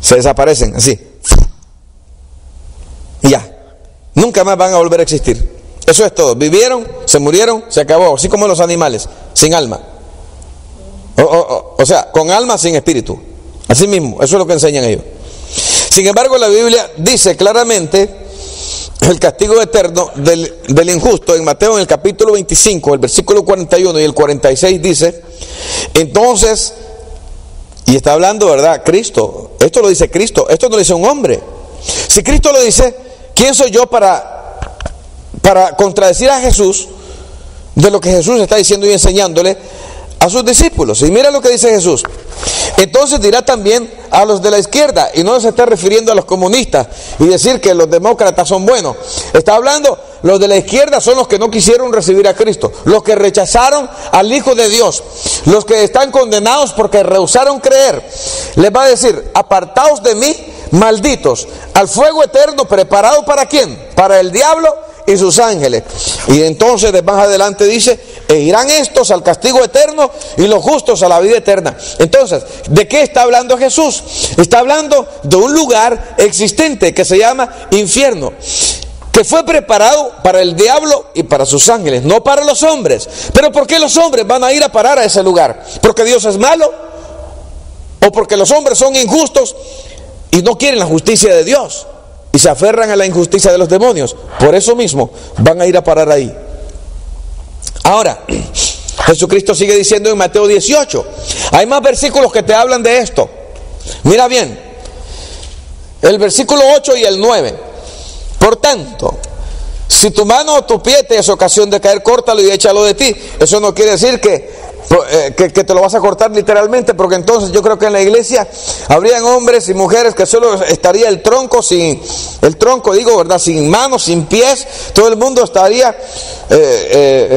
se desaparecen así y ya, nunca más van a volver a existir. Eso es todo. Vivieron, se murieron, se acabó. Así como los animales, sin alma. O sea, con alma, sin espíritu. Así mismo, eso es lo que enseñan ellos. Sin embargo, la Biblia dice claramente el castigo eterno del injusto. En Mateo, en el capítulo 25, el versículo 41 y el 46 dice: entonces, y está hablando, ¿verdad?, Cristo. Esto lo dice Cristo, esto no lo dice un hombre. Si Cristo lo dice, ¿quién soy yo para contradecir a Jesús de lo que Jesús está diciendo y enseñándole a sus discípulos? Y mira lo que dice Jesús: entonces dirá también a los de la izquierda, y no se está refiriendo a los comunistas y decir que los demócratas son buenos. Está hablando, los de la izquierda son los que no quisieron recibir a Cristo, los que rechazaron al Hijo de Dios, los que están condenados porque rehusaron creer. Les va a decir: apartaos de mí, malditos, al fuego eterno preparado ¿para quién? Para el diablo y sus ángeles. Y entonces de más adelante dice: e irán estos al castigo eterno y los justos a la vida eterna. Entonces, ¿de qué está hablando Jesús? Está hablando de un lugar existente que se llama infierno, que fue preparado para el diablo y para sus ángeles, no para los hombres. ¿Pero por qué los hombres van a ir a parar a ese lugar? ¿Porque Dios es malo? ¿O porque los hombres son injustos y no quieren la justicia de Dios y se aferran a la injusticia de los demonios? Por eso mismo van a ir a parar ahí. Ahora, Jesucristo sigue diciendo en Mateo 18. Hay más versículos que te hablan de esto. Mira bien, el versículo 8 y el 9. Por tanto, si tu mano o tu pie te es ocasión de caer, córtalo y échalo de ti. Eso no quiere decir que te lo vas a cortar literalmente, porque entonces yo creo que en la iglesia habrían hombres y mujeres que solo estaría el tronco, ¿verdad? Sin manos, sin pies. Todo el mundo estaría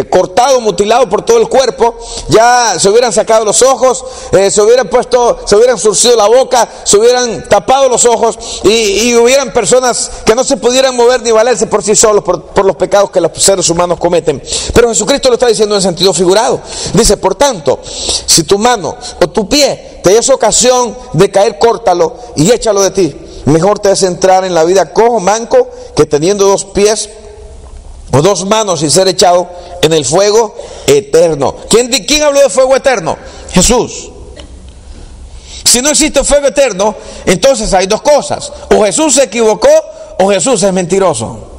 cortado, mutilado por todo el cuerpo. Ya se hubieran sacado los ojos, se hubieran surcido la boca, se hubieran tapado los ojos y hubieran personas que no se pudieran mover ni valerse por sí solos por los pecados que los seres humanos cometen. Pero Jesucristo lo está diciendo en sentido figurado. Dice: por tanto, si tu mano o tu pie te es ocasión de caer, córtalo y échalo de ti. Mejor te es entrar en la vida cojo, manco, que teniendo dos pies o dos manos y ser echado en el fuego eterno. ¿Quién habló de fuego eterno? Jesús. Si no existe fuego eterno, entonces hay dos cosas: o Jesús se equivocó o Jesús es mentiroso.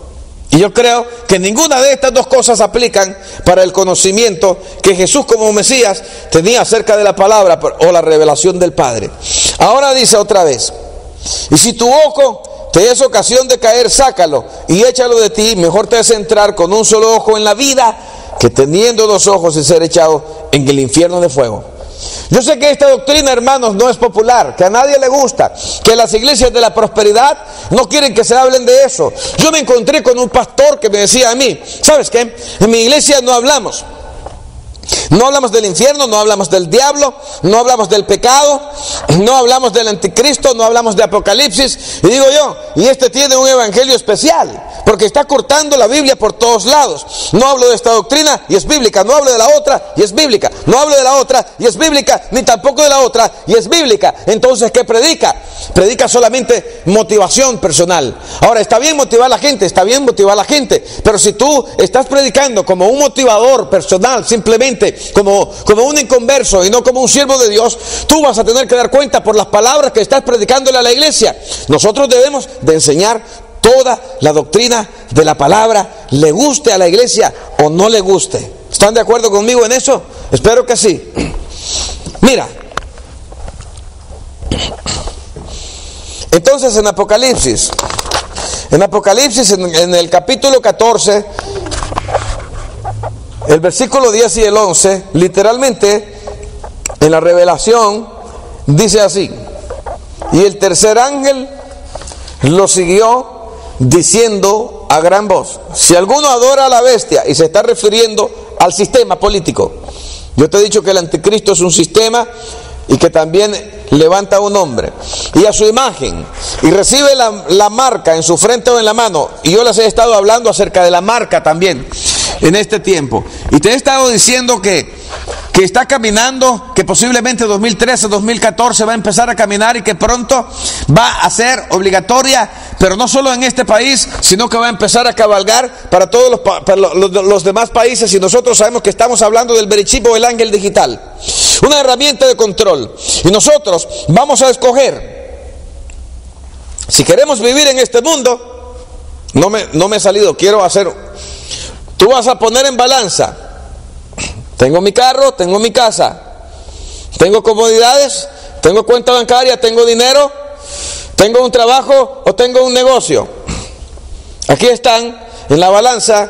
Y yo creo que ninguna de estas dos cosas aplican para el conocimiento que Jesús como Mesías tenía acerca de la palabra o la revelación del Padre. Ahora dice otra vez: y si tu ojo te es ocasión de caer, sácalo y échalo de ti. Mejor te es entrar con un solo ojo en la vida que teniendo dos ojos y ser echado en el infierno de fuego. Yo sé que esta doctrina, hermanos, no es popular, que a nadie le gusta, que las iglesias de la prosperidad no quieren que se hablen de eso. Yo me encontré con un pastor que me decía a mí: ¿sabes qué? En mi iglesia no hablamos del infierno, no hablamos del diablo, no hablamos del pecado, no hablamos del anticristo, no hablamos de Apocalipsis. Y digo yo, y este tiene un evangelio especial, porque está cortando la Biblia por todos lados. No hablo de esta doctrina y es bíblica, no hablo de la otra y es bíblica, no hablo de la otra y es bíblica, ni tampoco de la otra y es bíblica. Entonces, ¿qué predica? Predica solamente motivación personal. Ahora, está bien motivar a la gente, pero si tú estás predicando como un motivador personal, simplemente como un inconverso y no como un siervo de Dios, tú vas a tener que dar cuenta por las palabras que estás predicándole a la iglesia. Nosotros debemos de enseñar toda la doctrina de la palabra, le guste a la iglesia o no le guste. ¿Están de acuerdo conmigo en eso? Espero que sí. Mira, entonces en Apocalipsis, en el capítulo 14, el versículo 10 y el 11, literalmente en la revelación dice así: y el tercer ángel lo siguió diciendo a gran voz: si alguno adora a la bestia, y se está refiriendo al sistema político. Yo te he dicho que el anticristo es un sistema y que también levanta a un hombre, y a su imagen, y recibe la marca en su frente o en la mano. Y yo les he estado hablando acerca de la marca también en este tiempo, y te he estado diciendo que está caminando, que posiblemente 2013, 2014 va a empezar a caminar, y que pronto va a ser obligatoria, pero no solo en este país, sino que va a empezar a cabalgar para todos los demás países. Y nosotros sabemos que estamos hablando del berichip o el ángel digital, una herramienta de control. Y nosotros vamos a escoger si queremos vivir en este mundo. No me he salido, quiero hacer. Tú vas a poner en balanza: tengo mi carro, tengo mi casa, tengo comodidades, tengo cuenta bancaria, tengo dinero, tengo un trabajo o tengo un negocio. Aquí están en la balanza,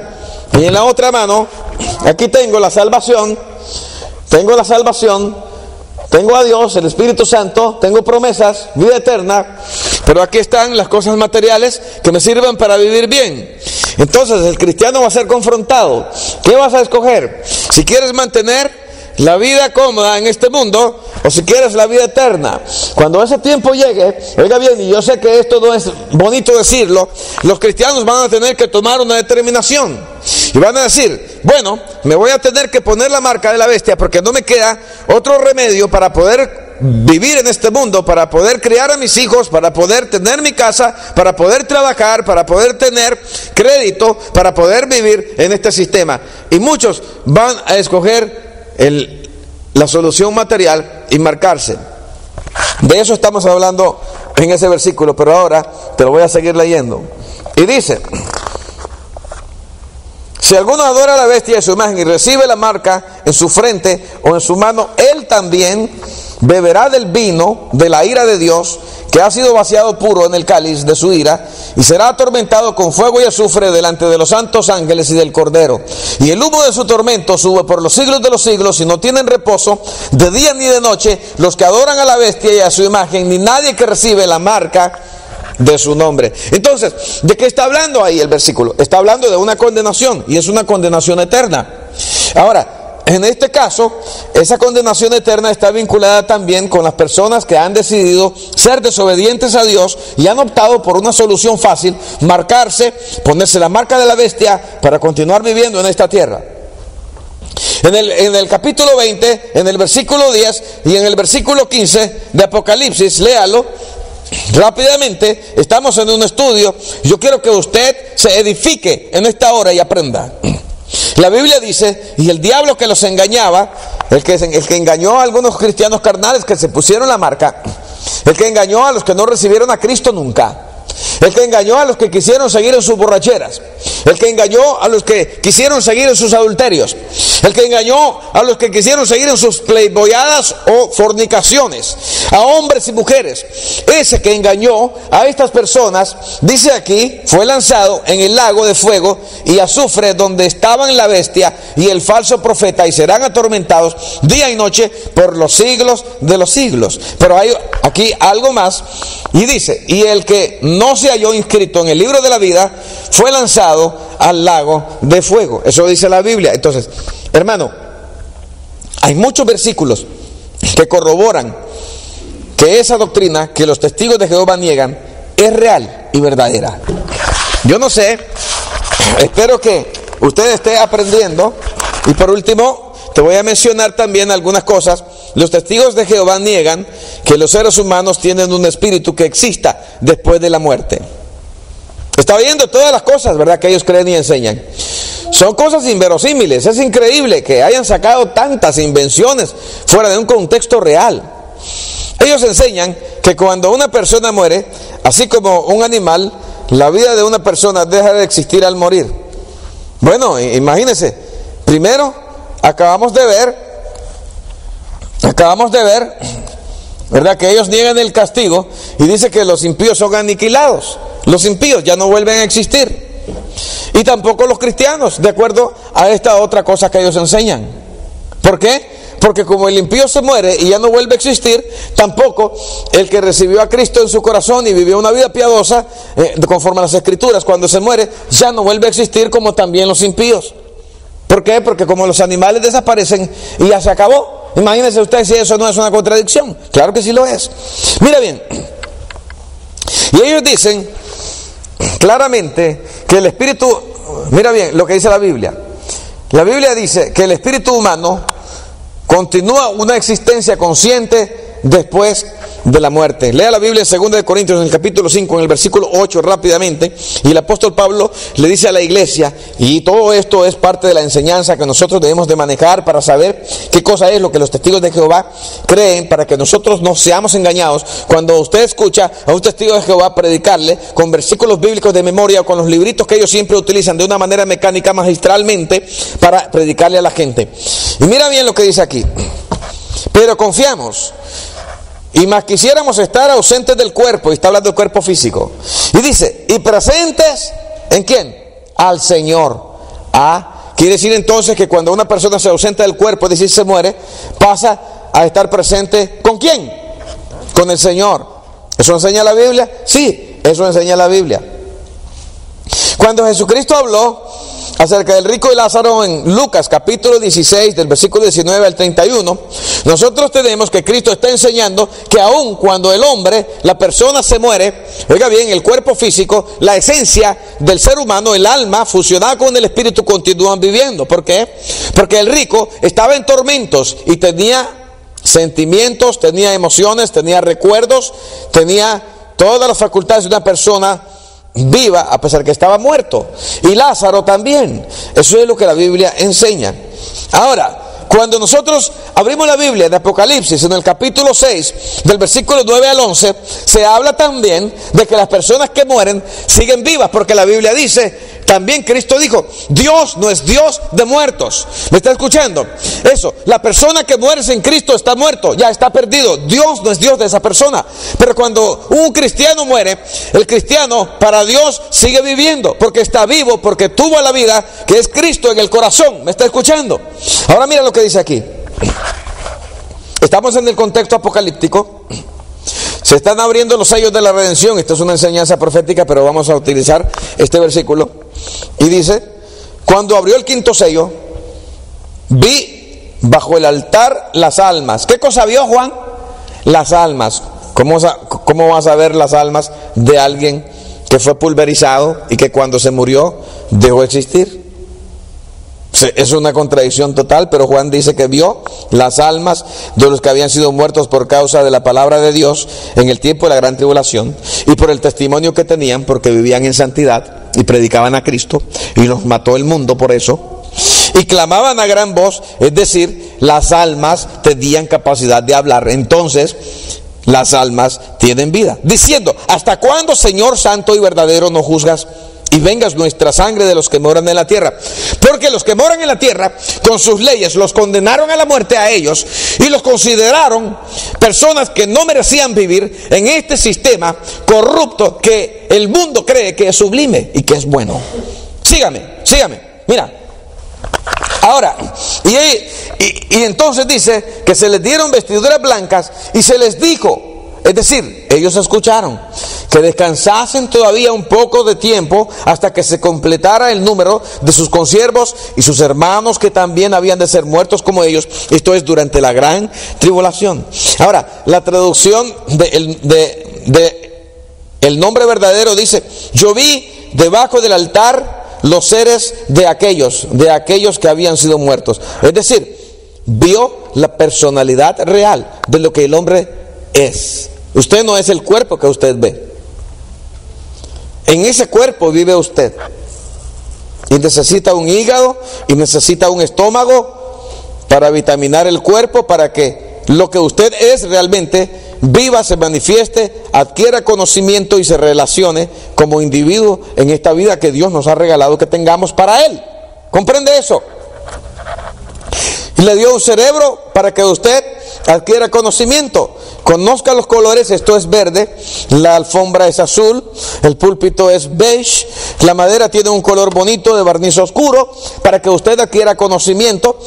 y en la otra mano, aquí tengo la salvación, tengo a Dios, el Espíritu Santo, tengo promesas, vida eterna, pero aquí están las cosas materiales que me sirven para vivir bien. Entonces el cristiano va a ser confrontado. ¿Qué vas a escoger? Si quieres mantener la vida cómoda en este mundo, o si quieres la vida eterna. Cuando ese tiempo llegue, oiga bien, y yo sé que esto no es bonito decirlo, los cristianos van a tener que tomar una determinación, y van a decir: bueno, me voy a tener que poner la marca de la bestia, porque no me queda otro remedio para poder vivir en este mundo, para poder criar a mis hijos, para poder tener mi casa, para poder trabajar, para poder tener crédito, para poder vivir en este sistema. Y muchos van a escoger la solución material y marcarse. De eso estamos hablando en ese versículo, pero ahora te lo voy a seguir leyendo. Y dice: si alguno adora a la bestia de su imagen y recibe la marca en su frente o en su mano, él también beberá del vino de la ira de Dios, que ha sido vaciado puro en el cáliz de su ira, y será atormentado con fuego y azufre delante de los santos ángeles y del Cordero. Y el humo de su tormento sube por los siglos de los siglos, y no tienen reposo de día ni de noche los que adoran a la bestia y a su imagen, ni nadie que recibe la marca de su nombre. Entonces, ¿de qué está hablando ahí el versículo? Está hablando de una condenación, y es una condenación eterna. Ahora, en este caso, esa condenación eterna está vinculada también con las personas que han decidido ser desobedientes a Dios y han optado por una solución fácil: marcarse, ponerse la marca de la bestia para continuar viviendo en esta tierra. En el capítulo 20, en el versículo 10 y en el versículo 15 de Apocalipsis, léalo rápidamente. Estamos en un estudio. Yo quiero que usted se edifique en esta hora y aprenda. La Biblia dice: y el diablo que los engañaba, el que engañó a algunos cristianos carnales que se pusieron la marca, el que engañó a los que no recibieron a Cristo nunca, el que engañó a los que quisieron seguir en sus borracheras, el que engañó a los que quisieron seguir en sus adulterios, el que engañó a los que quisieron seguir en sus playboyadas o fornicaciones, a hombres y mujeres. Ese que engañó a estas personas, dice aquí, fue lanzado en el lago de fuego y azufre, donde estaban la bestia y el falso profeta, y serán atormentados día y noche por los siglos de los siglos. Pero hay aquí algo más, y dice: y el que no se halló inscrito en el libro de la vida fue lanzado al lago de fuego. Eso dice la Biblia. Entonces, hermano, hay muchos versículos que corroboran que esa doctrina que los testigos de Jehová niegan es real y verdadera. Yo no sé, espero que usted esté aprendiendo. Y por último, te voy a mencionar también algunas cosas. Los testigos de Jehová niegan que los seres humanos tienen un espíritu que exista después de la muerte. Está oyendo todas las cosas, ¿verdad?, que ellos creen y enseñan. Son cosas inverosímiles. Es increíble que hayan sacado tantas invenciones fuera de un contexto real. Ellos enseñan que cuando una persona muere, así como un animal, la vida de una persona deja de existir al morir. Bueno, imagínense, primero acabamos de ver, ¿verdad?, que ellos niegan el castigo y dice que los impíos son aniquilados. Los impíos ya no vuelven a existir. Y tampoco los cristianos, de acuerdo a esta otra cosa que ellos enseñan. ¿Por qué? Porque como el impío se muere y ya no vuelve a existir, tampoco el que recibió a Cristo en su corazón y vivió una vida piadosa, conforme a las Escrituras, cuando se muere, ya no vuelve a existir, como también los impíos. ¿Por qué? Porque como los animales desaparecen y ya se acabó. Imagínense ustedes si eso no es una contradicción. Claro que sí lo es. Mira bien, y ellos dicen claramente que el espíritu, mira bien lo que dice la Biblia. La Biblia dice que el espíritu humano continúa una existencia consciente después de la muerte. Lea la Biblia en 2 Corintios, en el capítulo 5, en el versículo 8 rápidamente, y el apóstol Pablo le dice a la iglesia, y todo esto es parte de la enseñanza que nosotros debemos de manejar para saber qué cosa es lo que los testigos de Jehová creen, para que nosotros no seamos engañados. Cuando usted escucha a un testigo de Jehová predicarle con versículos bíblicos de memoria o con los libritos que ellos siempre utilizan de una manera mecánica, magistralmente, para predicarle a la gente. Y mira bien lo que dice aquí: pero confiamos, y más quisiéramos estar ausentes del cuerpo, y está hablando del cuerpo físico, y dice, y presentes, ¿en quién? Al Señor. Quiere decir entonces que cuando una persona se ausenta del cuerpo, es decir, se muere, pasa a estar presente, ¿con quién? Con el Señor. ¿Eso enseña la Biblia? Sí, eso enseña la Biblia. Cuando Jesucristo habló acerca del rico y Lázaro en Lucas capítulo 16, del versículo 19 al 31, nosotros tenemos que Cristo está enseñando que aun cuando el hombre, la persona se muere, oiga bien, el cuerpo físico, la esencia del ser humano, el alma fusionada con el espíritu, continúan viviendo. ¿Por qué? Porque el rico estaba en tormentos y tenía sentimientos, tenía emociones, tenía recuerdos, tenía todas las facultades de una persona viva, a pesar que estaba muerto. Y Lázaro también. Eso es lo que la Biblia enseña. Ahora, cuando nosotros abrimos la Biblia de Apocalipsis, en el capítulo 6, del versículo 9 al 11, se habla también de que las personas que mueren siguen vivas, porque la Biblia dice, también Cristo dijo, Dios no es Dios de muertos. ¿Me está escuchando? Eso, la persona que muere sin Cristo está muerto, ya está perdido. Dios no es Dios de esa persona. Pero cuando un cristiano muere, el cristiano para Dios sigue viviendo, porque está vivo, porque tuvo la vida que es Cristo en el corazón. ¿Me está escuchando? Ahora mira lo que dice aquí. Estamos en el contexto apocalíptico. Se están abriendo los sellos de la redención. Esta es una enseñanza profética, pero vamos a utilizar este versículo. Y dice, cuando abrió el quinto sello, vi bajo el altar las almas. ¿Qué cosa vio Juan? Las almas. ¿Cómo vas a ver las almas de alguien que fue pulverizado y que cuando se murió dejó de existir? Es una contradicción total, pero Juan dice que vio las almas de los que habían sido muertos por causa de la palabra de Dios en el tiempo de la gran tribulación y por el testimonio que tenían, porque vivían en santidad y predicaban a Cristo, y los mató el mundo por eso. Y clamaban a gran voz, es decir, las almas tenían capacidad de hablar. Entonces, las almas tienen vida, diciendo, ¿hasta cuándo, Señor santo y verdadero, no juzgas y vengas nuestra sangre de los que moran en la tierra? Porque los que moran en la tierra, con sus leyes, los condenaron a la muerte a ellos y los consideraron personas que no merecían vivir en este sistema corrupto que el mundo cree que es sublime y que es bueno. Sígame, mira. Ahora, y entonces dice que se les dieron vestiduras blancas y se les dijo, es decir, ellos escucharon, que descansasen todavía un poco de tiempo hasta que se completara el número de sus consiervos y sus hermanos que también habían de ser muertos como ellos. Esto es durante la gran tribulación. Ahora, la traducción de el nombre verdadero dice, yo vi debajo del altar los seres de aquellos que habían sido muertos. Es decir, vio la personalidad real de lo que el hombre es. Usted no es el cuerpo que usted ve. En ese cuerpo vive usted. y necesita un hígado y necesita un estómago para vitaminar el cuerpo, para que lo que usted es realmente viva, se manifieste, adquiera conocimiento y se relacione como individuo en esta vida que Dios nos ha regalado que tengamos para Él. ¿Comprende eso? Y le dio un cerebro para que usted adquiera conocimiento, conozca los colores. Esto es verde, la alfombra es azul, el púlpito es beige, la madera tiene un color bonito de barniz oscuro, para que usted adquiera conocimiento.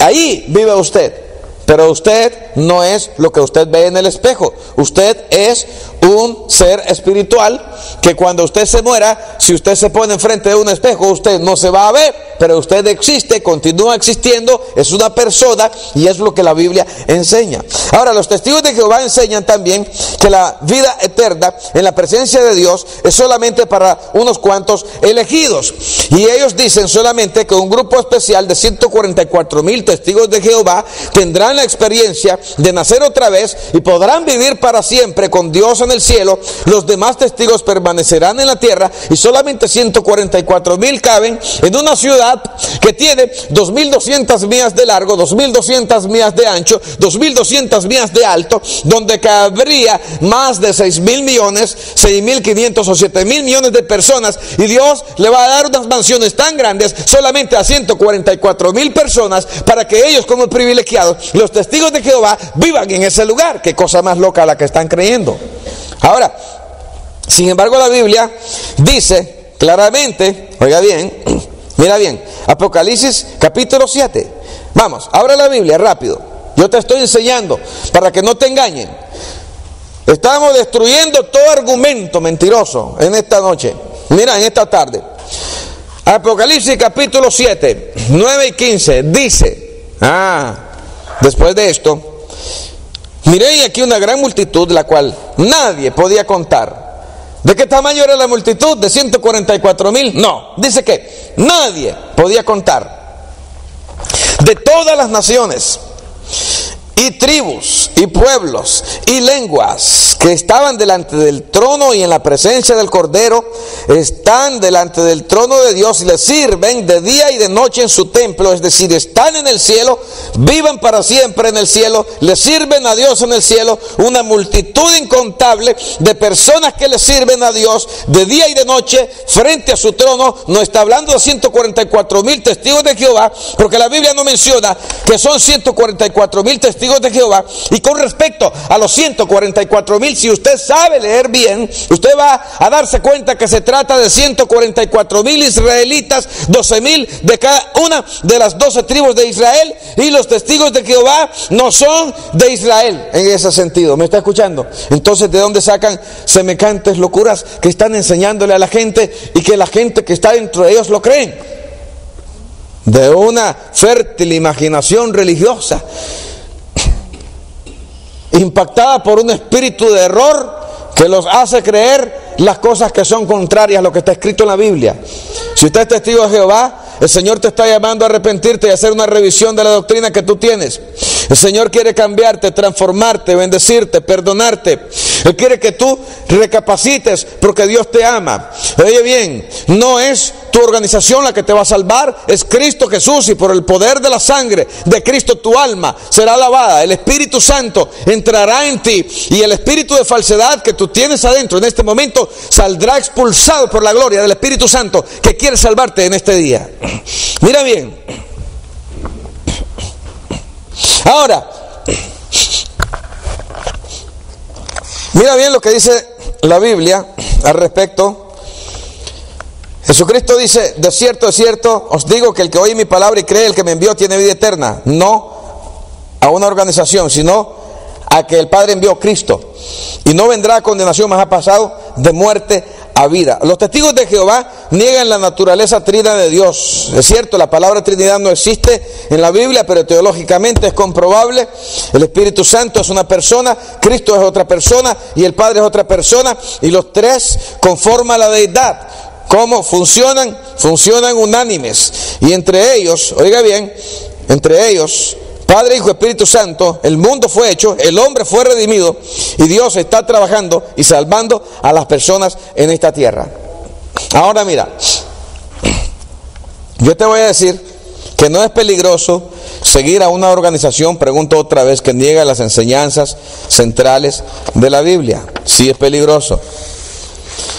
Ahí vive usted. Pero usted no es lo que usted ve en el espejo. Usted es un ser espiritual que cuando usted se muera, si usted se pone enfrente de un espejo, usted no se va a ver, pero usted existe, continúa existiendo, es una persona, y es lo que la Biblia enseña. Ahora, los testigos de Jehová enseñan también que la vida eterna en la presencia de Dios es solamente para unos cuantos elegidos. Y ellos dicen solamente que un grupo especial de 144,000 testigos de Jehová tendrán la experiencia de nacer otra vez y podrán vivir para siempre con Dios en el cielo. Los demás testigos permanecerán en la tierra, y solamente 144,000 caben en una ciudad que tiene 2,200 millas de largo, 2,200 millas de ancho, 2,200 millas de alto, donde cabría más de 6,000 millones, 6,500 o 7,000 millones de personas, y Dios le va a dar unas mansiones tan grandes solamente a 144,000 personas, para que ellos, como privilegiados, los testigos de Jehová, vivan en ese lugar. Qué cosa más loca la que están creyendo. Ahora, sin embargo, la Biblia dice claramente, oiga bien, mira bien, Apocalipsis capítulo 7. Vamos, abra la Biblia rápido. Yo te estoy enseñando para que no te engañen. Estamos destruyendo todo argumento mentiroso en esta noche. Mira, en esta tarde. Apocalipsis capítulo 7, 9 y 15 dice, después de esto, miré aquí una gran multitud, la cual nadie podía contar. ¿De qué tamaño era la multitud? ¿De 144,000? No, dice que nadie podía contar. De todas las naciones y tribus y pueblos y lenguas que estaban delante del trono y en la presencia del Cordero, están delante del trono de Dios y le sirven de día y de noche en su templo, es decir, están en el cielo, vivan para siempre en el cielo, le sirven a Dios en el cielo. Una multitud incontable de personas que le sirven a Dios de día y de noche frente a su trono. No está hablando de 144,000 testigos de Jehová, porque la Biblia no menciona que son 144,000 testigos de Jehová. Y con respecto a los 144,000, si usted sabe leer bien, usted va a darse cuenta que se trata de 144,000 israelitas, 12,000 de cada una de las 12 tribus de Israel, y los testigos de Jehová no son de Israel en ese sentido. ¿Me está escuchando? Entonces, ¿de dónde sacan semejantes locuras que están enseñándole a la gente y que la gente que está dentro de ellos lo creen? De una fértil imaginación religiosa, impactada por un espíritu de error que los hace creer las cosas que son contrarias a lo que está escrito en la Biblia. Si usted es testigo de Jehová, el Señor te está llamando a arrepentirte y a hacer una revisión de la doctrina que tú tienes. El Señor quiere cambiarte, transformarte, bendecirte, perdonarte. Él quiere que tú recapacites porque Dios te ama. Oye bien, no es tu organización la que te va a salvar, es Cristo Jesús, y por el poder de la sangre de Cristo tu alma será lavada. El Espíritu Santo entrará en ti, y el espíritu de falsedad que tú tienes adentro en este momento saldrá expulsado por la gloria del Espíritu Santo que quiere salvarte en este día. Mira bien. Ahora, mira bien lo que dice la Biblia al respecto. Jesucristo dice, de cierto os digo que el que oye mi palabra y cree el que me envió tiene vida eterna. No a una organización, sino a que el Padre envió a Cristo. Y no vendrá a condenación, mas ha pasado de muerte a vida. Los testigos de Jehová niegan la naturaleza trina de Dios. Es cierto, la palabra Trinidad no existe en la Biblia, pero teológicamente es comprobable. El Espíritu Santo es una persona, Cristo es otra persona y el Padre es otra persona, y los tres conforman la deidad. ¿Cómo funcionan? Funcionan unánimes. Y entre ellos, oiga bien, entre ellos, Padre, Hijo, Espíritu Santo, el mundo fue hecho, el hombre fue redimido, y Dios está trabajando y salvando a las personas en esta tierra. Ahora mira, Yo te voy a decir que no es peligroso seguir a una organización, pregunto otra vez, que niega las enseñanzas centrales de la Biblia. Sí es peligroso.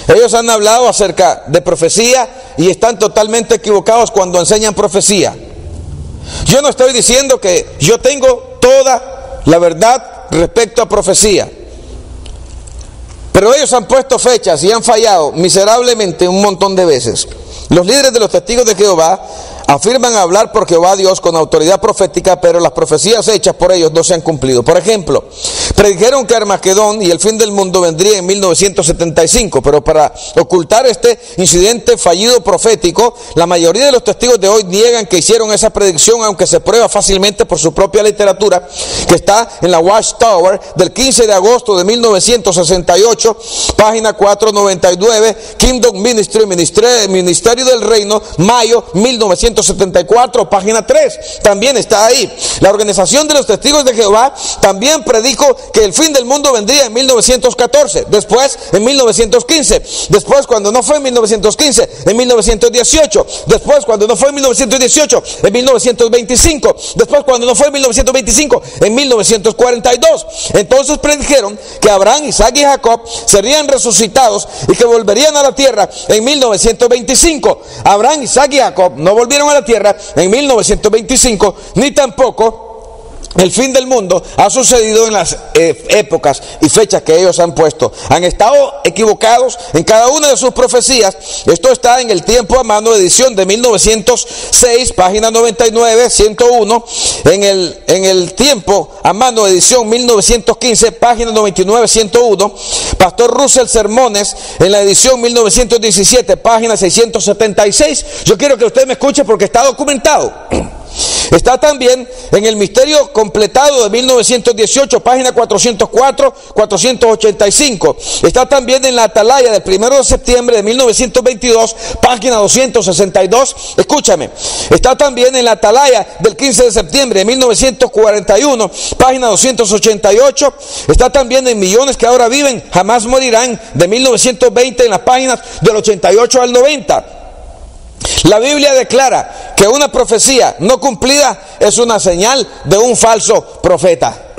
Ellos han hablado acerca de profecía y están totalmente equivocados cuando enseñan profecía. Yo no estoy diciendo que yo tengo toda la verdad respecto a profecía, pero ellos han puesto fechas y han fallado miserablemente un montón de veces. Los líderes de los testigos de Jehová afirman hablar por Jehová Dios con autoridad profética, pero las profecías hechas por ellos no se han cumplido. Por ejemplo, predijeron que Armagedón y el fin del mundo vendría en 1975, pero para ocultar este incidente fallido profético, la mayoría de los testigos de hoy niegan que hicieron esa predicción, aunque se prueba fácilmente por su propia literatura, que está en la Watchtower del 15 de agosto de 1968, página 499, Kingdom Ministry, Ministerio del Reino, mayo 1974, página 3, también está ahí. La Organización de los Testigos de Jehová también predicó que el fin del mundo vendría en 1914, después en 1915, después cuando no fue en 1915, en 1918, después cuando no fue en 1918, en 1925, después cuando no fue en 1925, en 1942. Entonces predijeron que Abraham, Isaac y Jacob serían resucitados y que volverían a la tierra en 1925. Abraham, Isaac y Jacob no volvieron a la tierra en 1925, ni tampoco el fin del mundo ha sucedido en las épocas y fechas que ellos han puesto. Han estado equivocados en cada una de sus profecías. Esto está en el Tiempo a Mano, edición de 1906, página 99, 101. En el Tiempo a Mano, edición 1915, página 99, 101. Pastor Russell Sermones, en la edición 1917, página 676. Yo quiero que usted me escuche porque está documentado. Está también en el Misterio Completado de 1918, página 404, 485. Está también en la Atalaya del 1 de septiembre de 1922, página 262. Escúchame. Está también en la Atalaya del 15 de septiembre de 1941, página 288. Está también en Millones que ahora viven, jamás morirán, de 1920, en las páginas del 88 al 90. La Biblia declara que una profecía no cumplida es una señal de un falso profeta.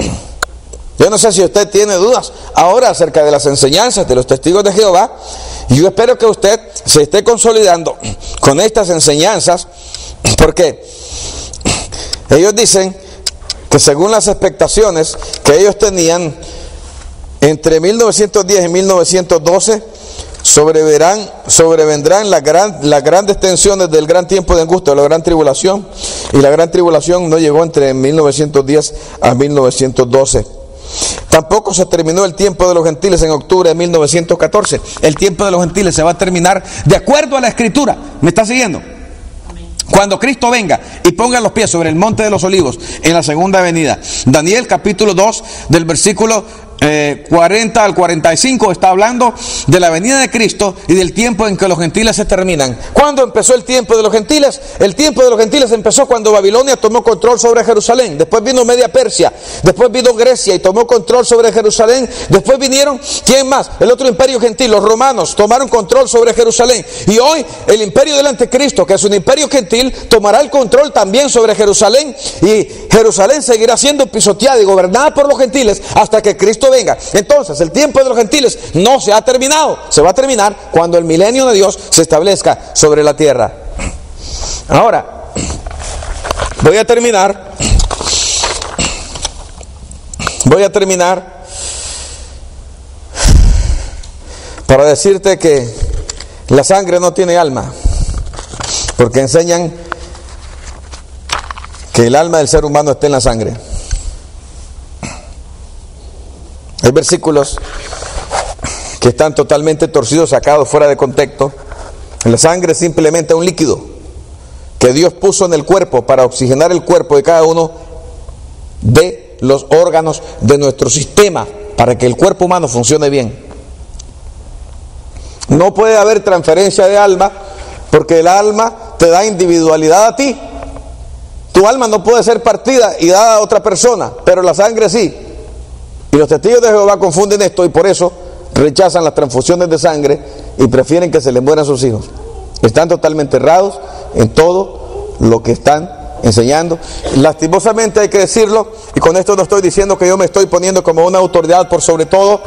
Yo no sé si usted tiene dudas ahora acerca de las enseñanzas de los testigos de Jehová. Y yo espero que usted se esté consolidando con estas enseñanzas, porque ellos dicen que según las expectaciones que ellos tenían entre 1910 y 1912, sobrevendrán las grandes tensiones del gran tiempo de angustia, de la gran tribulación, y la gran tribulación no llegó entre 1910 a 1912. Tampoco se terminó el tiempo de los gentiles en octubre de 1914. El tiempo de los gentiles se va a terminar de acuerdo a la Escritura. ¿Me está siguiendo? Cuando Cristo venga y ponga los pies sobre el monte de los olivos en la segunda venida. Daniel capítulo 2 del versículo 40 al 45 está hablando de la venida de Cristo y del tiempo en que los gentiles se terminan. ¿Cuándo empezó el tiempo de los gentiles? El tiempo de los gentiles empezó cuando Babilonia tomó control sobre Jerusalén. Después vino Media Persia, después vino Grecia y tomó control sobre Jerusalén. Después vinieron, ¿quién más? El otro imperio gentil, los romanos, tomaron control sobre Jerusalén. Y hoy el imperio del anticristo, que es un imperio gentil, tomará el control también sobre Jerusalén, y Jerusalén seguirá siendo pisoteada y gobernada por los gentiles hasta que Cristo venga. Entonces el tiempo de los gentiles no se ha terminado, se va a terminar cuando el milenio de Dios se establezca sobre la tierra. Ahora voy a terminar para decirte que la sangre no tiene alma, porque enseñan que el alma del ser humano está en la sangre. Hay versículos que están totalmente torcidos, sacados fuera de contexto. La sangre es simplemente un líquido que Dios puso en el cuerpo para oxigenar el cuerpo de cada uno de los órganos de nuestro sistema, para que el cuerpo humano funcione bien. No puede haber transferencia de alma, porque el alma te da individualidad a ti. Tu alma no puede ser partida y dada a otra persona, pero la sangre sí. Y los testigos de Jehová confunden esto y por eso rechazan las transfusiones de sangre y prefieren que se les mueran sus hijos. Están totalmente errados en todo lo que están enseñando. Lastimosamente hay que decirlo, y con esto no estoy diciendo que yo me estoy poniendo como una autoridad por sobre todo,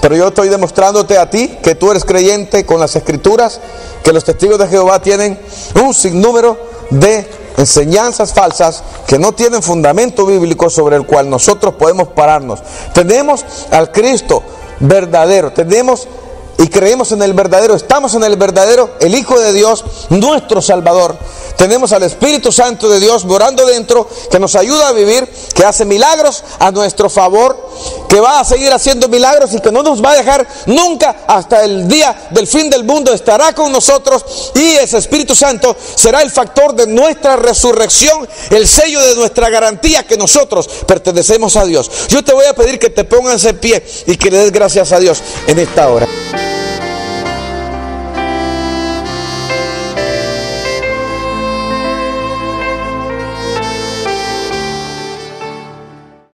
pero yo estoy demostrándote a ti que tú eres creyente con las Escrituras, que los testigos de Jehová tienen un sinnúmero de enseñanzas falsas que no tienen fundamento bíblico sobre el cual nosotros podemos pararnos. Tenemos al Cristo verdadero, tenemos y creemos en el verdadero, estamos en el verdadero, el Hijo de Dios, nuestro Salvador. Tenemos al Espíritu Santo de Dios morando dentro, que nos ayuda a vivir, que hace milagros a nuestro favor, que va a seguir haciendo milagros y que no nos va a dejar nunca hasta el día del fin del mundo. Estará con nosotros y ese Espíritu Santo será el factor de nuestra resurrección, el sello de nuestra garantía que nosotros pertenecemos a Dios. Yo te voy a pedir que te pongas en pie y que le des gracias a Dios en esta hora.